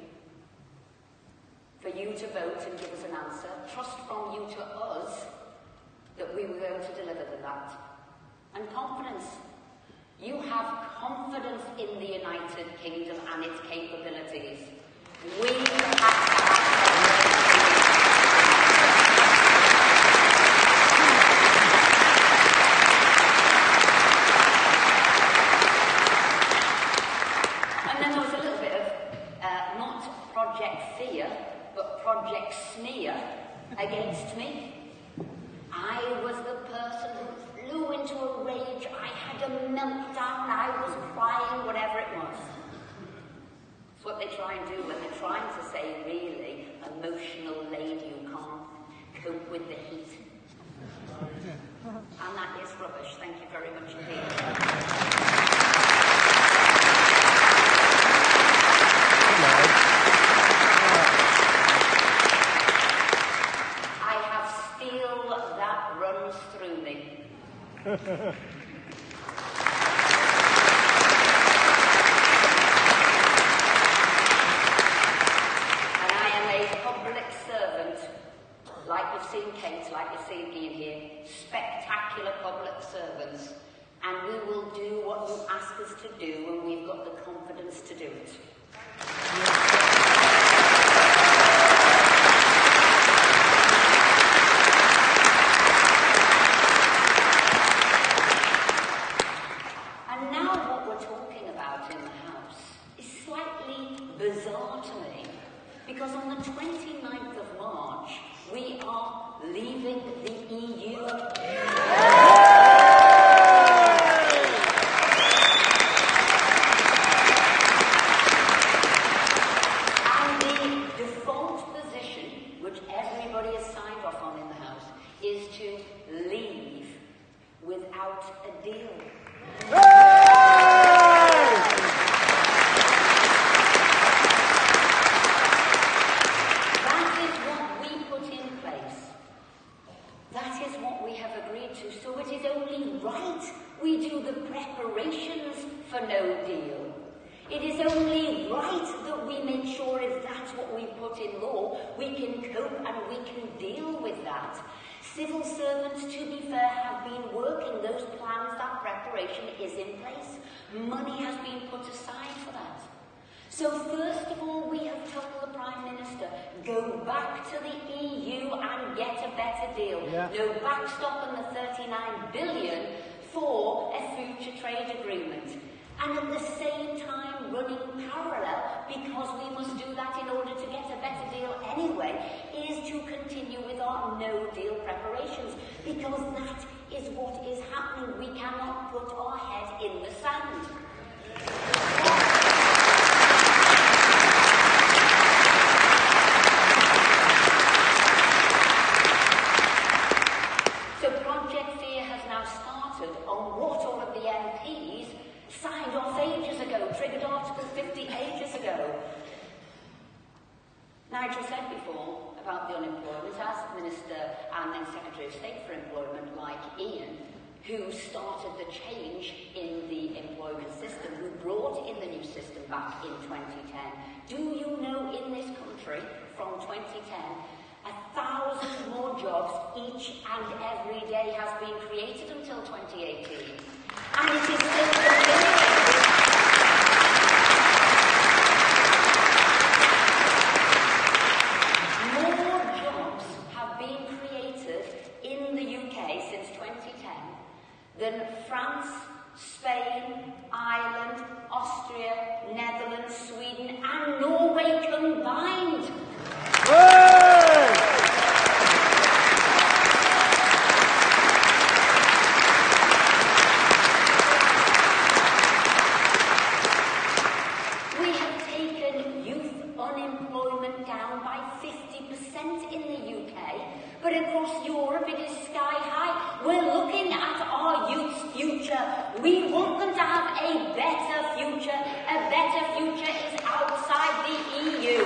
for you to vote and give us an answer. Trust from you to us that we were going to deliver that. And confidence. You have confidence in the United Kingdom and its capabilities. We have Project Smear against me. I was the person who flew into a rage. I had a meltdown. I was crying, whatever it was. It's what they try and do when they're trying to say, really, emotional lady who can't cope with the heat. And that is rubbish. Thank you very much indeed. Through me. And I am a public servant, like you've seen Kate, like you've seen Ian here, spectacular public servants, and we will do what you ask us to do when we've got the confidence to do it. Bizarre to me, because on the 29th of March, we are leaving the EU. And the default position, which everybody has signed off on in the House, is to leave without a deal. preparations for no deal. It is only right that we make sure if that's what we put in law, we can cope and we can deal with that. Civil servants, to be fair, have been working those plans. That preparation is in place. Money has been put aside for that. So first of all, we have told the Prime Minister, go back to the EU and get a better deal. Yeah. No backstop on the 39 billion for a future trade agreement. And at the same time running parallel, because we must do that in order to get a better deal anyway, is to continue with our no-deal preparations, because that is what is happening. We cannot put our head in the sand. So Project Fear has now started on what all of the MPs signed off ages ago, triggered Article 50 ages ago. Nigel said before about the unemployment, as Minister and then Secretary of State for Employment, like Ian, who started the change in the employment system, who brought in the new system back in 2010. Do you know in this country, from 2010, 1,000 more jobs each and every day has been created until 2018? And it is still continuing. More jobs have been created in the UK since 2010 than France, Spain, Ireland, Austria, Netherlands, Sweden and Norway combined. We have taken youth unemployment down by 50% in the UK, but across Europe it is sky high. We're looking at our youth's future. We want them to have a better future. A better future is outside the EU.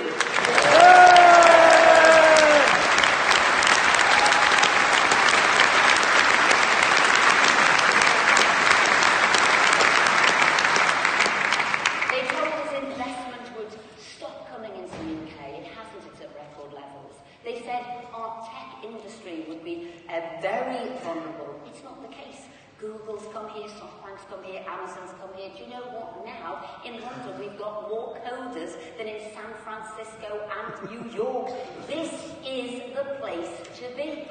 They told us investment would stop coming into the UK. It hasn't. It's at record levels. They said our tech industry would be very vulnerable. It's not the case. Google's come here, SoftBank's come here, Amazon's come here. Do you know what now? In London we've got more coders than in San Francisco and New York. This is the place to be.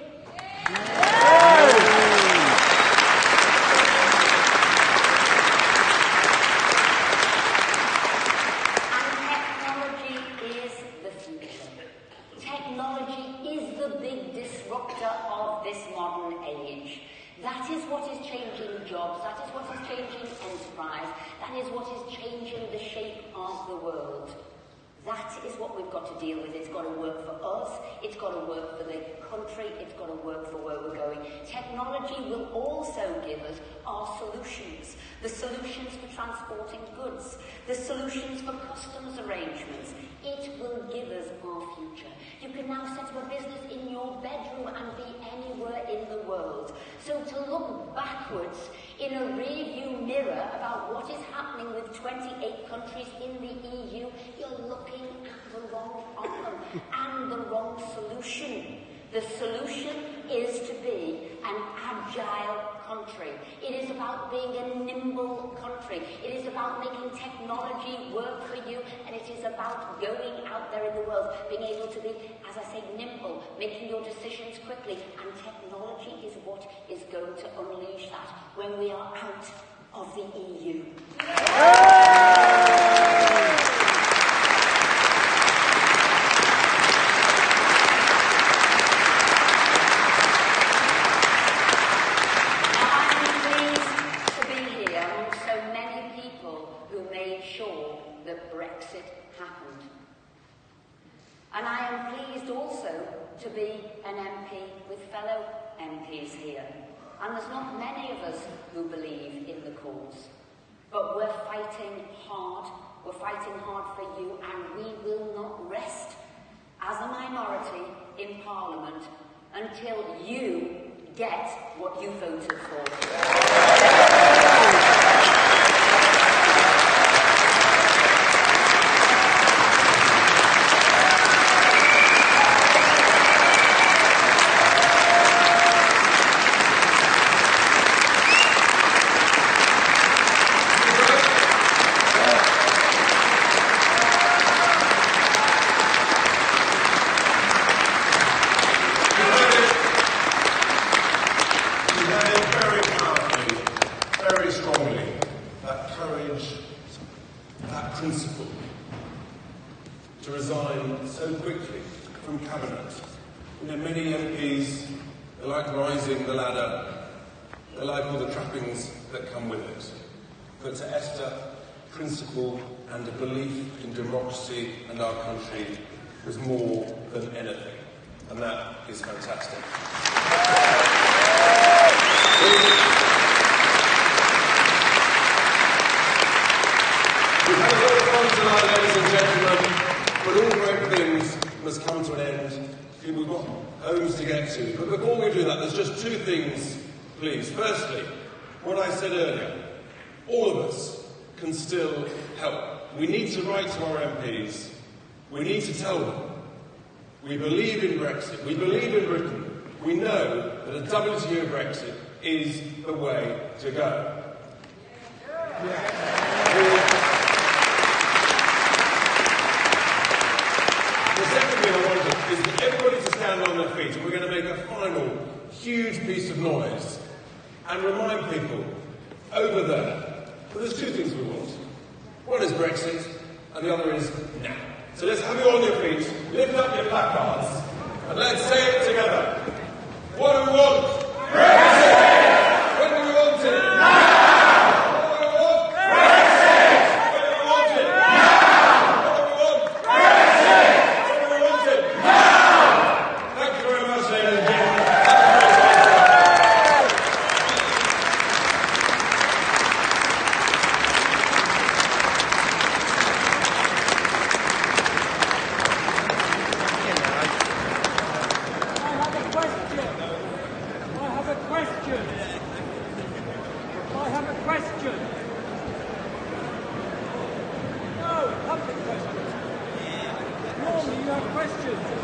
Technology is the big disruptor of this modern age. That is what is changing jobs, that is what is changing enterprise, that is what is changing the shape of the world. That is what we've got to deal with. It's got to work for us, it's got to work for the country, it's got to work for where we're going. Technology will also give us our solutions. The solutions for transporting goods, the solutions for customs arrangements. It will give us our future. You can now set up a business in your bedroom and be anywhere in the world. So to look backwards in a rear-view mirror about what is happening with 28 countries in the EU, you're looking at the wrong problem and the wrong solution. The solution is to be an agile country. It is about being a nimble country. It is about making technology work for you, and it is about going out there in the world, being able to be, as I say, nimble, making your decisions quickly, and technology is what is going to unleash that when we are out of the EU. And I am pleased also to be an MP with fellow MPs here. And there's not many of us who believe in the cause. But we're fighting hard. We're fighting hard for you, and we will not rest as a minority in Parliament until you get what you voted for. very strongly that courage, that principle, to resign so quickly from Cabinet. You know, many MPs, they like rising the ladder, they like all the trappings that come with it. But to Esther, principle and a belief in democracy and our country was more than anything. And that is fantastic. We've had a lot of fun tonight, ladies and gentlemen, but all great things must come to an end. We've got homes to get to. But before we do that, there's just two things, please. Firstly, what I said earlier, all of us can still help. We need to write to our MPs. We need to tell them we believe in Brexit. We believe in Britain. We know that a WTO Brexit is the way to go. The second thing I wanted is for everybody to stand on their feet, and we're going to make a final huge piece of noise and remind people over there that there's two things we want. One is Brexit, and the other is now. So let's have you on your feet, lift up your placards, and let's say it together. What do we want? Brexit! When do we want it? Now! What do we want? Brexit! When do we want it? Now! What do we want? Brexit! When do we want it? Now! Thank you very much, ladies and gentlemen.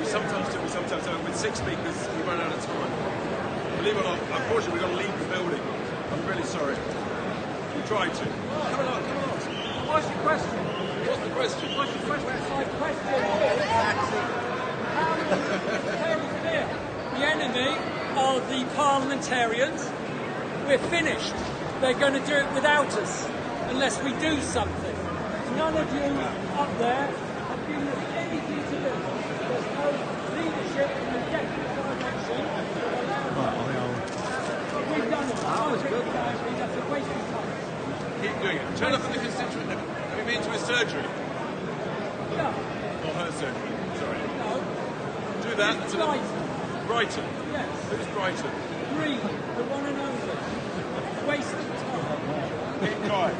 Sometimes do, sometimes don't. With 6 speakers, we run out of time. Believe it or not, unfortunately, we've got to leave the building. I'm really sorry. We tried to. Come along, come along. What's your question? What's the question? What's your question? My question is very clear. The enemy are the parliamentarians. We're finished. They're going to do it without us unless we do something. None of you up there have given us anything to do. There's no leadership in the deputy direction. We've done it. That's a waste of time. Keep doing it. Turn up at the constituent. Have you been to his surgery? No. Or her surgery? Sorry. No. Do that. It's Brighton. Brighton? Yes. Who's Brighton? Green, the one and only. Waste of time. Keep quiet.